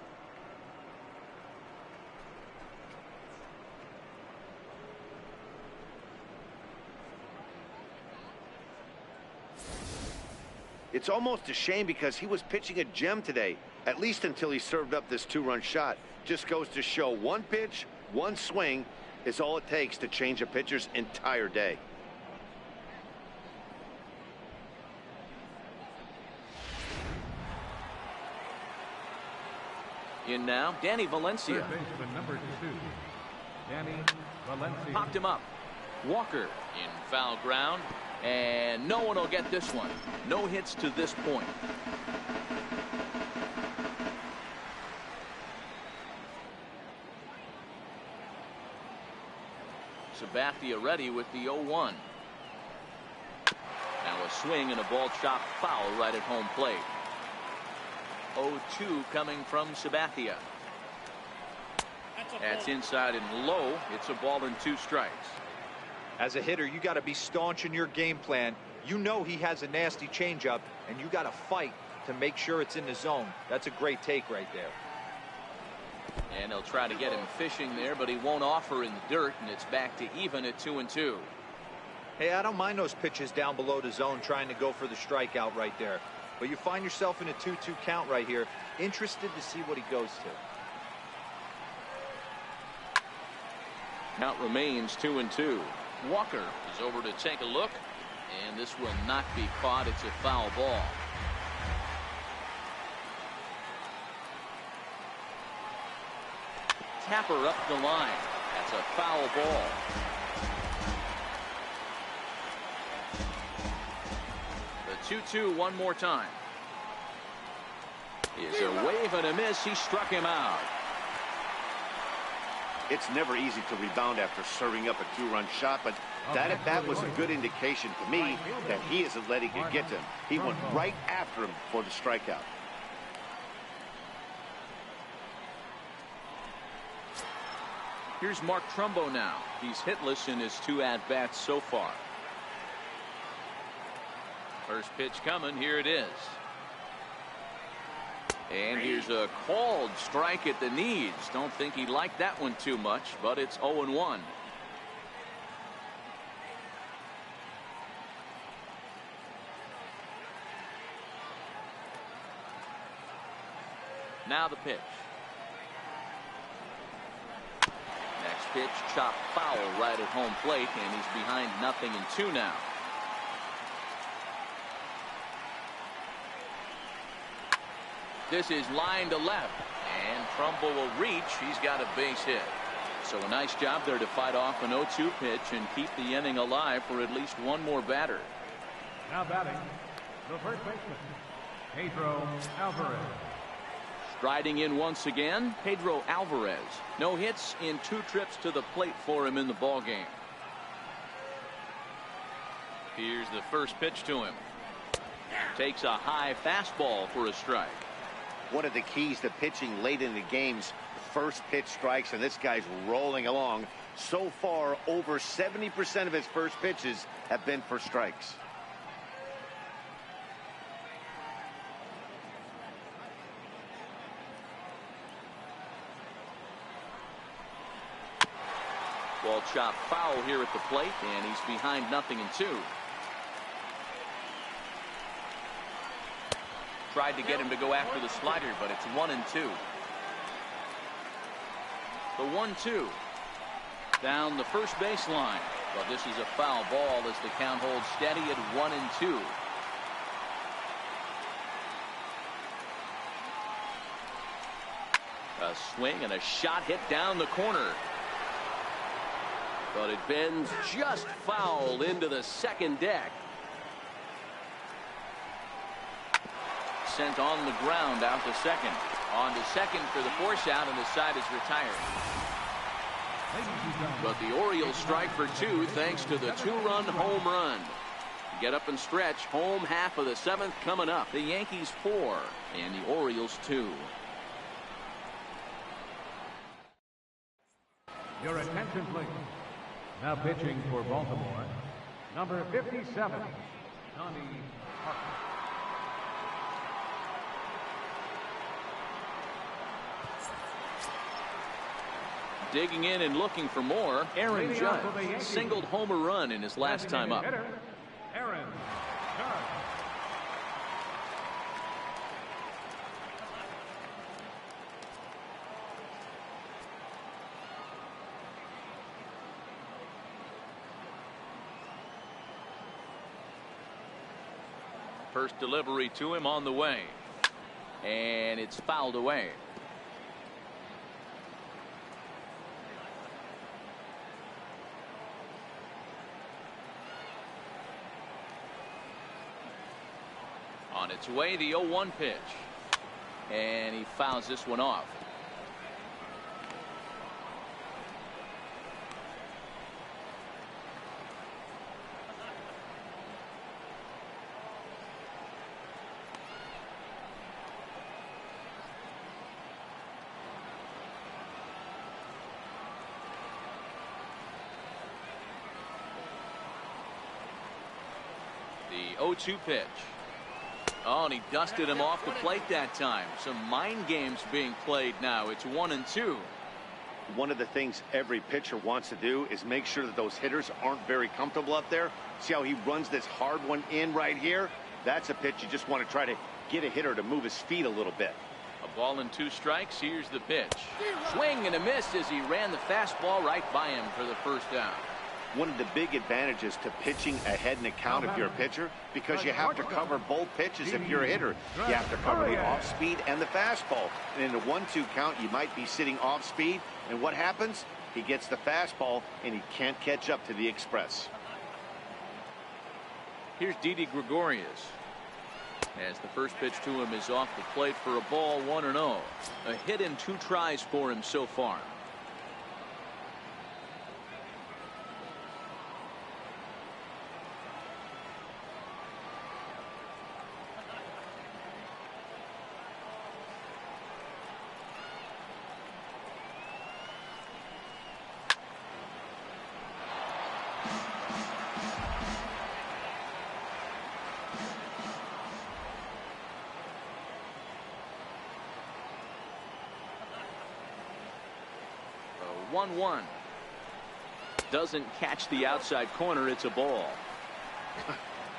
[SPEAKER 2] It's almost a shame because he was pitching a gem today, at least until he served up this 2-run shot. Just goes to show one pitch, one swing is all it takes to change a pitcher's entire day.
[SPEAKER 1] In now, Danny Valencia.
[SPEAKER 3] Third baseman number 2, Danny Valencia.
[SPEAKER 1] Popped him up. Walker in foul ground. And no one will get this one. No hits to this point. Sabathia ready with the 0-1. Now a swing and a ball chopped foul right at home plate. 0-2 coming from Sabathia. That's inside and low. It's a ball and 2 strikes.
[SPEAKER 4] As a hitter, you got to be staunch in your game plan. You know he has a nasty changeup, and you got to fight to make sure it's in the zone. That's a great take right there.
[SPEAKER 1] And they'll try to get him fishing there, but he won't offer in the dirt, and it's back to even at 2-2.
[SPEAKER 4] Hey, I don't mind those pitches down below the zone trying to go for the strikeout right there. But you find yourself in a 2-2 count right here. Interested to see what he goes to.
[SPEAKER 1] Count remains 2-2. Walker is over to take a look, and this will not be caught. It's a foul ball. Tapper up the line. That's a foul ball. The 2-2 one more time. Is a wave and a miss. He struck him out.
[SPEAKER 2] It's never easy to rebound after serving up a 2-run shot, but that at bat was a good indication to me that he isn't letting it get to him. He went right after him for the strikeout.
[SPEAKER 1] Here's Mark Trumbo now. He's hitless in his 2 at-bats so far. First pitch coming. Here it is. And here's a called strike at the knees. Don't think he liked that one too much, but it's 0-1. Now the pitch. Next pitch, chopped foul right at home plate, and he's behind 0-2 now. This is line to left, and Trumbo will reach. He's got a base hit. So a nice job there to fight off an 0-2 pitch and keep the inning alive for at least one more batter.
[SPEAKER 3] Now batting, the first baseman, Pedro Alvarez.
[SPEAKER 1] Striding in once again, Pedro Alvarez. No hits in 2 trips to the plate for him in the ballgame. Here's the first pitch to him. Takes a high fastball for a strike.
[SPEAKER 2] One of the keys to pitching late in the games, first pitch strikes, and this guy's rolling along. So far, over 70% of his first pitches have been for strikes.
[SPEAKER 1] Ball chopped foul here at the plate, and he's behind 0-2. Tried to get him to go after the slider, but it's 1-2. The 1-2 down the first baseline. But this is a foul ball as the count holds steady at 1-2. A swing and a shot hit down the corner. But it bends just foul into the second deck. Sent on the ground out to second. On to second for the force out, and the side is retired. But the Orioles strike for 2 thanks to the 2-run home run. Get up and stretch. Home half of the 7th coming up. The Yankees 4 and the Orioles 2.
[SPEAKER 3] Your attention, please. Now pitching for Baltimore, number 57, Johnny Parker.
[SPEAKER 1] Digging in and looking for more, Aaron Judge singled home a run in his last time up.
[SPEAKER 3] Aaron Judge.
[SPEAKER 1] First delivery to him on the way, and it's fouled away. On its way, the 0-1 pitch, and he fouls this one off. 0-2 pitch. Oh, and he dusted him off the plate that time. Some mind games being played now. It's 1-2.
[SPEAKER 2] One of the things every pitcher wants to do is make sure that those hitters aren't very comfortable up there. See how he runs this hard one in right here? That's a pitch you just want to try to get a hitter to move his feet a little bit.
[SPEAKER 1] A ball and 2 strikes. Here's the pitch. Swing and a miss as he ran the fastball right by him for the first down.
[SPEAKER 2] One of the big advantages to pitching ahead in a count if you're a pitcher, because you have to cover both pitches if you're a hitter. You have to cover the off-speed and the fastball. And in a 1-2 count, you might be sitting off-speed. And what happens? He gets the fastball, and he can't catch up to the express.
[SPEAKER 1] Here's Didi Gregorius. As the first pitch to him is off the plate for a ball, 1-0. A hit in 2 tries for him so far. A 1-1. Doesn't catch the outside corner. It's a ball.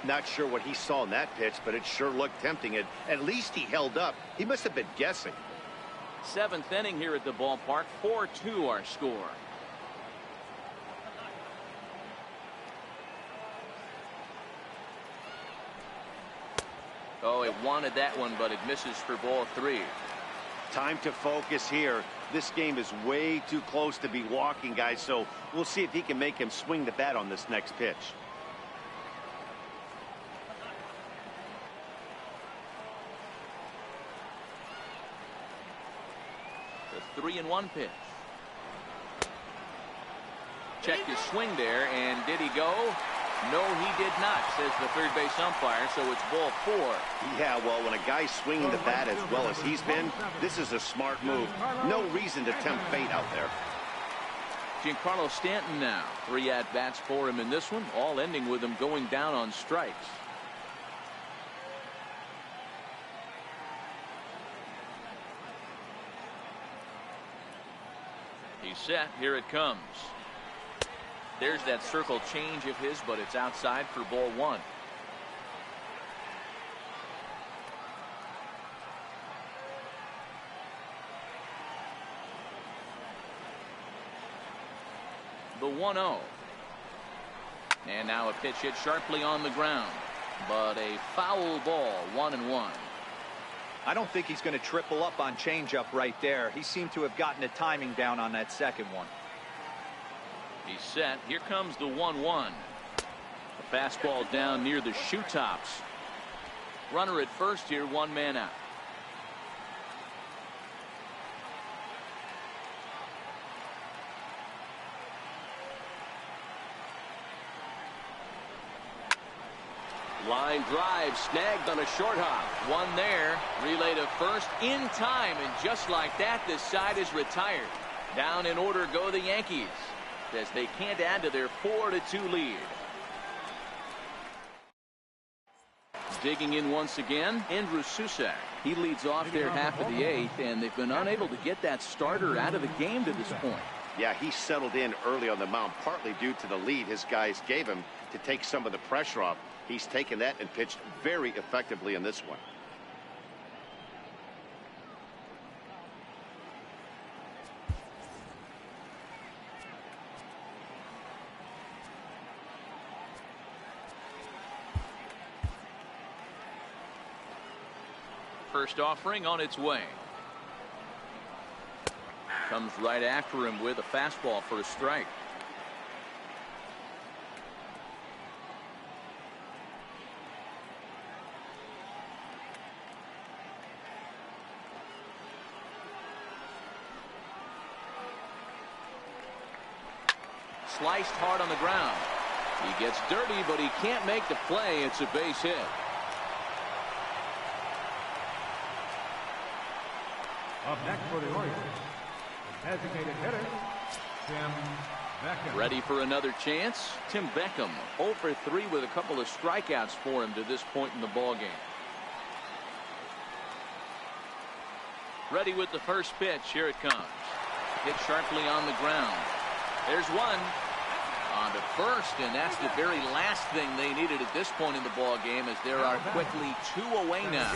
[SPEAKER 2] Not sure what he saw in that pitch, but it sure looked tempting. At least he held up. He must have been guessing.
[SPEAKER 1] 7th inning here at the ballpark. 4-2 our score. Oh, it wanted that one, but it misses for ball 3.
[SPEAKER 2] Time to focus here. This game is way too close to be walking, guys, so we'll see if he can make him swing the bat on this next pitch.
[SPEAKER 1] The 3-1 pitch. Check his swing there, and did he go? No, he did not, says the third base umpire, so it's ball 4.
[SPEAKER 2] Yeah, well, when a guy's swinging the bat as well as he's been, this is a smart move. No reason to tempt fate out there.
[SPEAKER 1] Giancarlo Stanton now. 3 at-bats for him in this one, all ending with him going down on strikes. He's set. Here it comes. There's that circle change of his, but it's outside for ball 1. The 1-0. And now a pitch hit sharply on the ground, but a foul ball, 1-1.
[SPEAKER 4] I don't think he's going to triple up on changeup right there. He seemed to have gotten the timing down on that second one.
[SPEAKER 1] He's set. Here comes the 1-1. A fastball down near the shoe tops. Runner at first here, 1 man out. Line drive snagged on a short hop. 1 there. Relay to first in time, and just like that, this side is retired. Down in order go the Yankees, as they can't add to their 4-2 lead. Digging in once again, Andrew Susak. He leads off their half of the 8th, and they've been unable to get that starter out of the game to this point.
[SPEAKER 2] Yeah, he settled in early on the mound, partly due to the lead his guys gave him to take some of the pressure off. He's taken that and pitched very effectively in this one.
[SPEAKER 1] First offering on its way. Comes right after him with a fastball for a strike. Sliced hard on the ground. He gets dirty, but he can't make the play. It's a base hit.
[SPEAKER 3] Up next for the Orioles, the designated hitter, Tim
[SPEAKER 1] Ready for another chance? Tim Beckham 0 for 3 with a couple of strikeouts for him to this point in the ballgame. Ready with the first pitch. Here it comes. Hit sharply on the ground. There's one. On to first, and that's the very last thing they needed at this point in the ball game, as there are quickly 2 away now.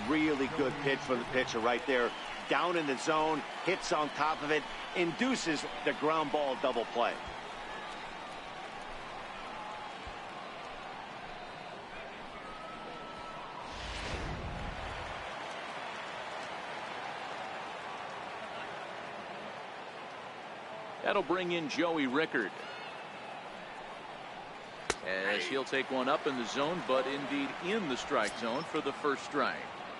[SPEAKER 2] Really good pitch for the pitcher right there. Down in the zone, hits on top of it, induces the ground ball double play.
[SPEAKER 1] That'll bring in Joey Rickard, as he'll take one up in the zone, but indeed in the strike zone for the first strike.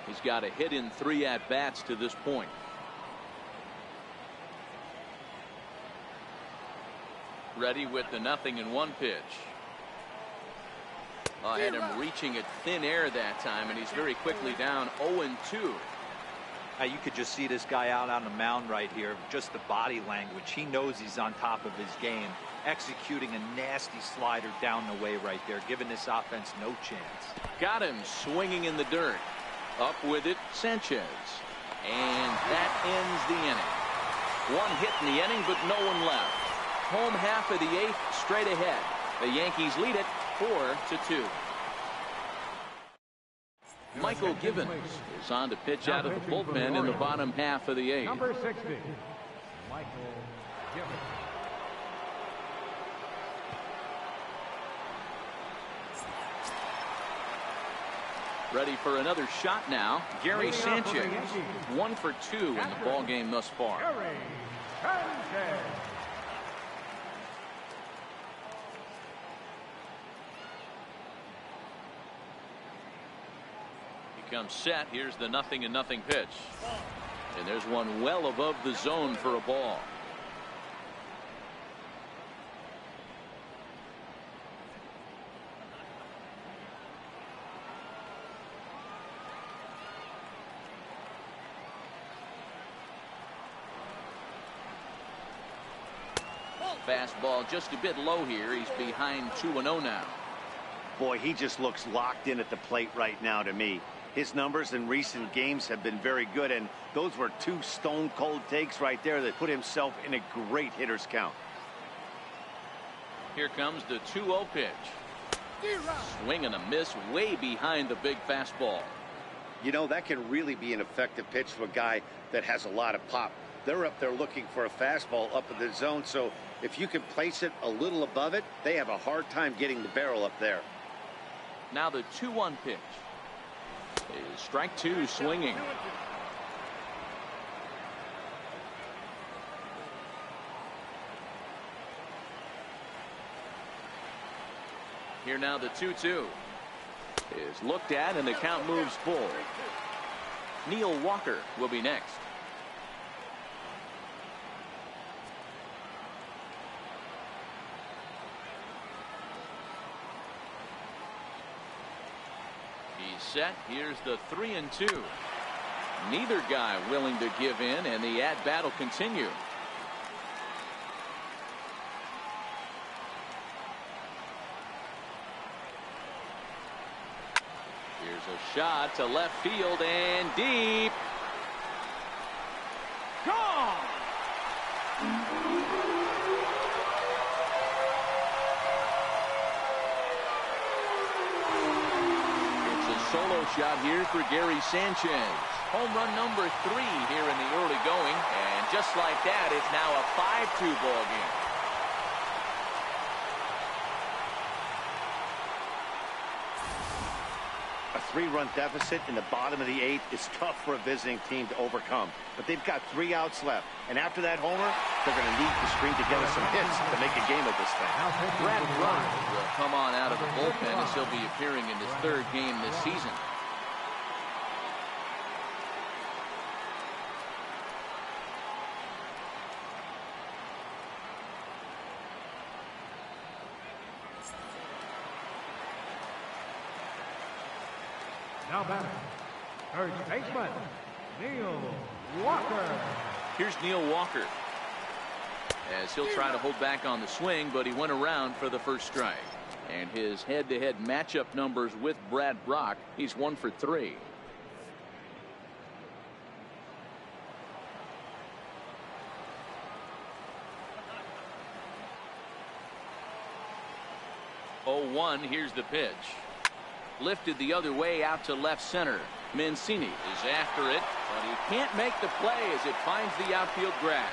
[SPEAKER 1] He's got a hit in 3 at-bats to this point. Ready with the 0-1 pitch. I had him reaching at thin air that time, and he's very quickly down 0-2.
[SPEAKER 4] You could just see this guy out on the mound right here. Just the body language. He knows he's on top of his game. Executing a nasty slider down the way right there, giving this offense no chance.
[SPEAKER 1] Got him swinging in the dirt. Up with it, Sanchez. And that ends the inning. 1 hit in the inning, but no one left. Home half of the 8th, straight ahead. The Yankees lead it 4-2. Michael Givens is on to pitch out of the bullpen in the bottom half of the 8th.
[SPEAKER 3] Number 60, Michael Givens.
[SPEAKER 1] Ready for another shot now. Gary Sanchez, 1 for 2 in the ball game thus far.
[SPEAKER 3] Gary Sanchez.
[SPEAKER 1] He comes set. Here's the 0-0 pitch. And there's one well above the zone for a ball. Fastball just a bit low here. He's behind 2-0 now.
[SPEAKER 2] Boy, he just looks locked in at the plate right now to me. His numbers in recent games have been very good, and those were 2 stone-cold takes right there that put himself in a great hitter's count.
[SPEAKER 1] Here comes the 2-0 pitch. Swing and a miss way behind the big fastball.
[SPEAKER 2] You know, that can really be an effective pitch for a guy that has a lot of pop. They're up there looking for a fastball up in the zone, so if you can place it a little above it, they have a hard time getting the barrel up there.
[SPEAKER 1] Now the 2-1 pitch. Is strike 2 swinging. Here now the 2-2 is looked at, and the count moves full. Neil Walker will be next. He's set. Here's the 3-2. Neither guy willing to give in, and the at-bat will continue. Here's a shot to left field and deep. Gone! Solo shot here for Gary Sanchez. Home run number 3 here in the early going, and just like that, it's now a 5-2 ball game.
[SPEAKER 2] A 3-run deficit in the bottom of the 8th is tough for a visiting team to overcome, but they've got 3 outs left, and after that homer, they're going to need to string together some hits to make a game of this thing.
[SPEAKER 1] Brad Ryan will come on out of the bullpen, as he'll be appearing in his 3rd game this season.
[SPEAKER 3] Now back, first baseman, Neil Walker.
[SPEAKER 1] Here's Neil Walker. as he'll try to hold back on the swing, but he went around for the first strike. And his head-to-head matchup numbers with Brad Brock, he's 1 for 3. Oh, 1, here's the pitch. Lifted the other way out to left center. Mancini is after it, but he can't make the play as it finds the outfield grass.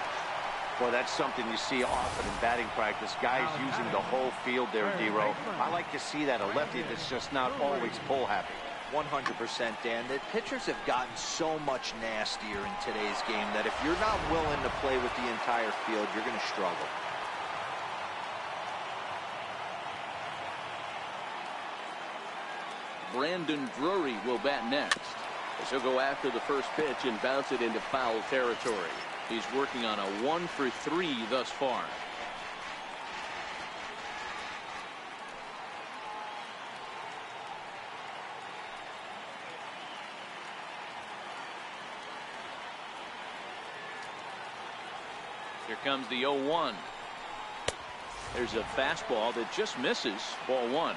[SPEAKER 2] Well, that's something you see often in batting practice. Guys using the whole field there, D-Row. I like to see that. A lefty that's just not always pull happy.
[SPEAKER 4] 100%, Dan. The pitchers have gotten so much nastier in today's game that if you're not willing to play with the entire field, you're going to struggle.
[SPEAKER 1] Brandon Drury will bat next, as he'll go after the first pitch and bounce it into foul territory. He's working on a 1 for 3 thus far. Here comes the 0-1. There's a fastball that just misses. Ball 1.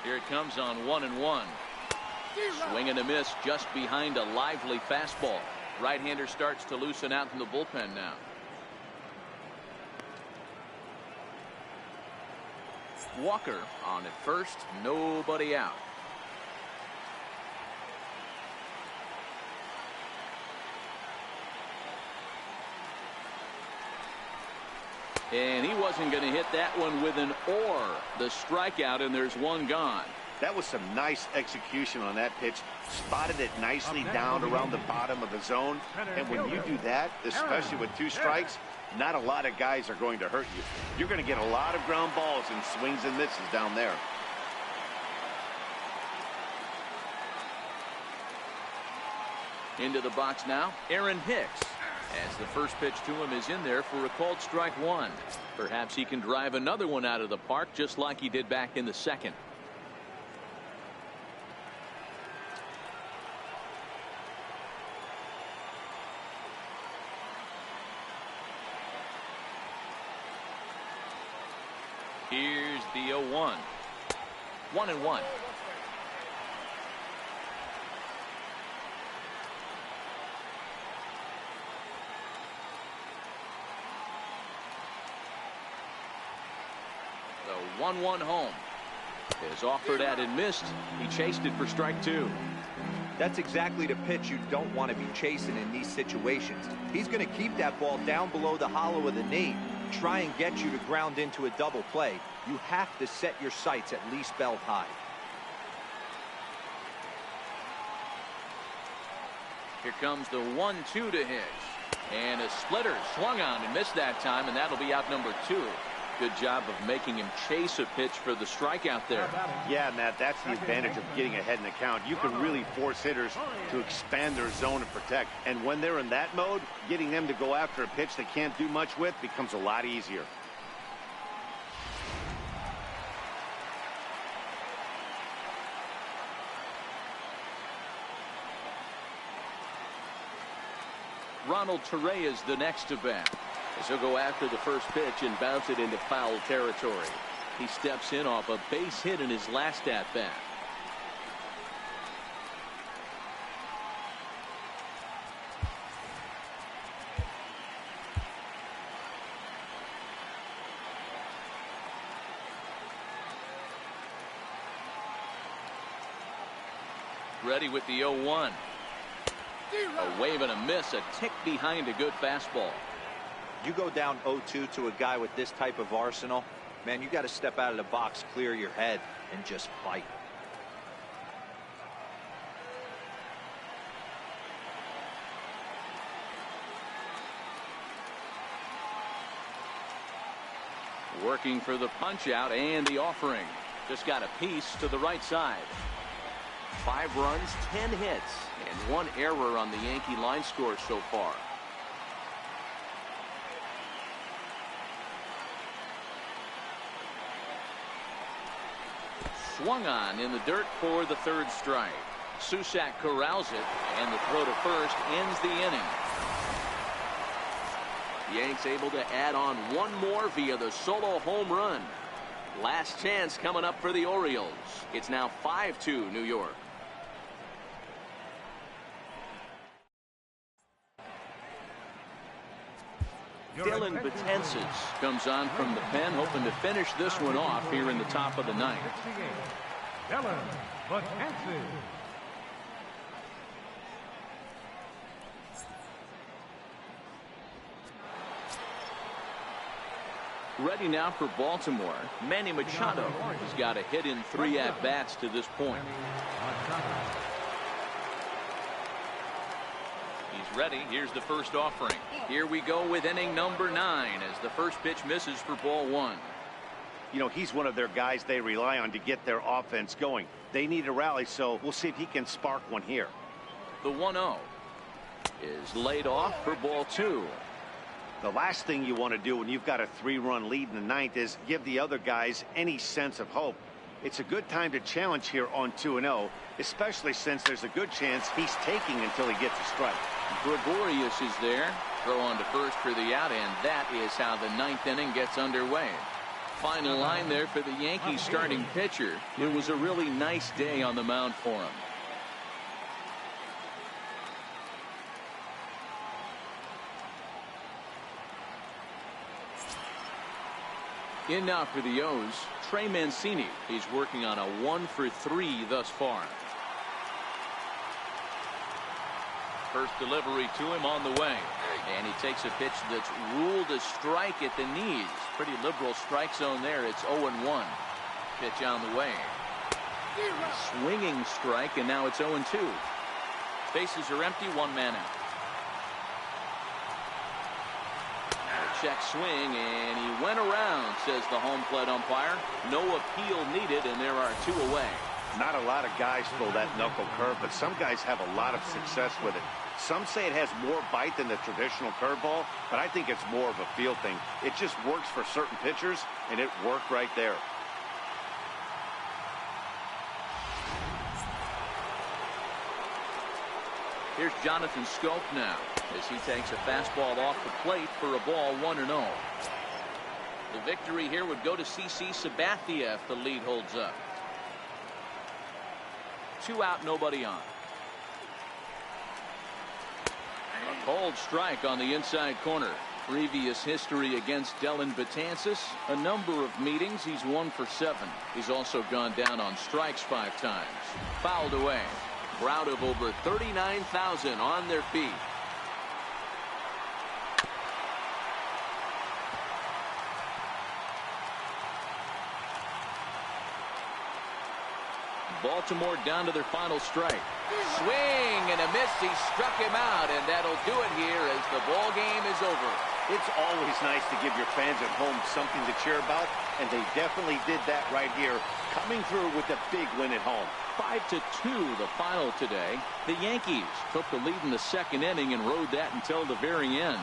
[SPEAKER 1] Here it comes on 1-1. Swing and a miss just behind a lively fastball. Right-hander starts to loosen out in the bullpen now. Walker on at first, nobody out. And he wasn't going to hit that one with an or. The strikeout, and there's one gone.
[SPEAKER 2] That was some nice execution on that pitch. Spotted it nicely down around the bottom of the zone. And when you do that, especially with 2 strikes, not a lot of guys are going to hurt you. You're going to get a lot of ground balls and swings and misses down there.
[SPEAKER 1] Into the box now, Aaron Hicks. As the first pitch to him is in there for a called strike 1. Perhaps he can drive another one out of the park just like he did back in the second. Here's the 0-1. 1-1. The 1-1 home is offered at and missed. He chased it for strike 2.
[SPEAKER 4] That's exactly the pitch you don't want to be chasing in these situations. He's going to keep that ball down below the hollow of the knee, try and get you to ground into a double play. You have to set your sights at least belt high.
[SPEAKER 1] Here comes the 1-2 to Hicks. And a splitter swung on and missed that time, and that'll be out number 2. Good job of making him chase a pitch for the strikeout there.
[SPEAKER 2] Yeah, Matt, that's the advantage of getting ahead in the count. You can really force hitters to expand their zone and protect. And when they're in that mode, getting them to go after a pitch they can't do much with becomes a lot easier.
[SPEAKER 1] Ronald Torre is the next to bat, as he'll go after the first pitch and bounce it into foul territory. He steps in off a base hit in his last at-bat. Ready with the 0-1. A wave and a miss, a tick behind a good fastball.
[SPEAKER 4] You go down 0-2 to a guy with this type of arsenal, man, you got to step out of the box, clear your head, and just fight.
[SPEAKER 1] Working for the punch out and the offering. Just got a piece to the right side. 5 runs, 10 hits, and 1 error on the Yankee line score so far. Swung on in the dirt for the third strike. Susak corrals it, and the throw to first ends the inning. Yanks able to add on one more via the solo home run. Last chance coming up for the Orioles. It's now 5-2 New York. Dylan Betances comes on from the pen, hoping to finish this one off here in the top of the ninth.
[SPEAKER 3] Dylan Betances.
[SPEAKER 1] Ready now for Baltimore. Manny Machado has got a hit in 3 at-bats to this point. He's ready. Here's the first offering. Here we go with inning number 9 as the first pitch misses for ball 1.
[SPEAKER 2] You know, he's one of their guys they rely on to get their offense going. They need a rally, so we'll see if he can spark one here.
[SPEAKER 1] The 1-0 is laid off for ball 2.
[SPEAKER 2] The last thing you want to do when you've got a 3-run lead in the ninth is give the other guys any sense of hope. It's a good time to challenge here on 2-0, especially since there's a good chance he's taking until he gets a strike.
[SPEAKER 1] Gregorius is there. Throw on to first for the out, and that is how the 9th inning gets underway. Final line there for the Yankees starting pitcher. It was a really nice day on the mound for him. In now for the O's, Trey Mancini. He's working on a 1-for-3 thus far. First delivery to him on the way. And he takes a pitch that's ruled a strike at the knees. Pretty liberal strike zone there. It's 0-1. Pitch on the way. Swinging strike, and now it's 0-2. Bases are empty, 1 man out. Check swing, and he went around, says the home plate umpire. No appeal needed, and there are 2 away.
[SPEAKER 2] Not a lot of guys throw that knuckle curve, but some guys have a lot of success with it. Some say it has more bite than the traditional curveball, but I think it's more of a feel thing. It just works for certain pitchers, and it worked right there.
[SPEAKER 1] Here's Jonathan Scope now as he takes a fastball off the plate for a ball 1-0. The victory here would go to CC Sabathia if the lead holds up. 2 out, nobody on. A cold strike on the inside corner. Previous history against Dylan Betances, a number of meetings. He's 1 for 7. He's also gone down on strikes 5 times. Fouled away. Crowd of over 39,000 on their feet. Baltimore down to their final strike. Swing and a miss. He struck him out, and that'll do it here as the ball game is over.
[SPEAKER 2] It's always nice to give your fans at home something to cheer about, and they definitely did that right here, coming through with a big win at home.
[SPEAKER 1] 5-2 the final today. The Yankees took the lead in the 2nd inning and rode that until the very end.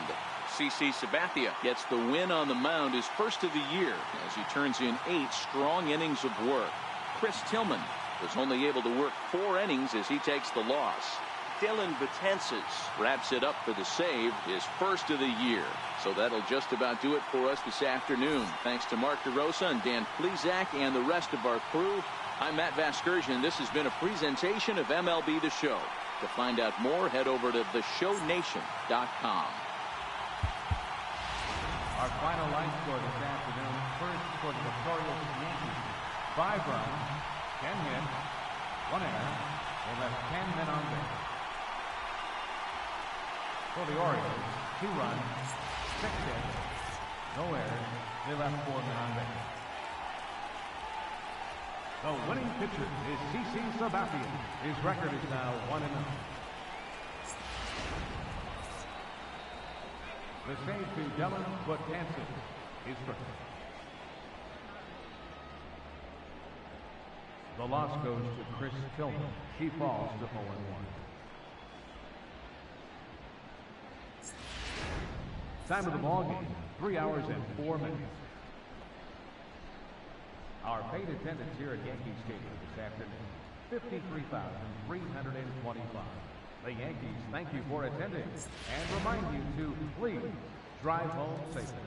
[SPEAKER 1] CC Sabathia gets the win on the mound, his first of the year, as he turns in 8 strong innings of work. Chris Tillman was only able to work 4 innings as he takes the loss. Dylan Betances wraps it up for the save, his first of the year. So that'll just about do it for us this afternoon. Thanks to Mark DeRosa and Dan Plesac and the rest of our crew. I'm Matt Vasgersian. This has been a presentation of MLB The Show. To find out more, head over to theshownation.com.
[SPEAKER 3] Our final line score this afternoon. First for the Orioles Yankees. 5 runs, 10 hits, 1 error. They left 10 men on base. For the Orioles, 2 runs, 6 hits, no errors. They left 4 men on base. The winning pitcher is CC Sabathia. His record is now 1-0. The save to Dylan Betances is first. The loss goes to Chris Tillman. He falls to 0-1. Time of the ball game, 3 hours and 4 minutes. Our paid attendance here at Yankee Stadium this afternoon, 53,325. The Yankees thank you for attending and remind you to please drive home safely.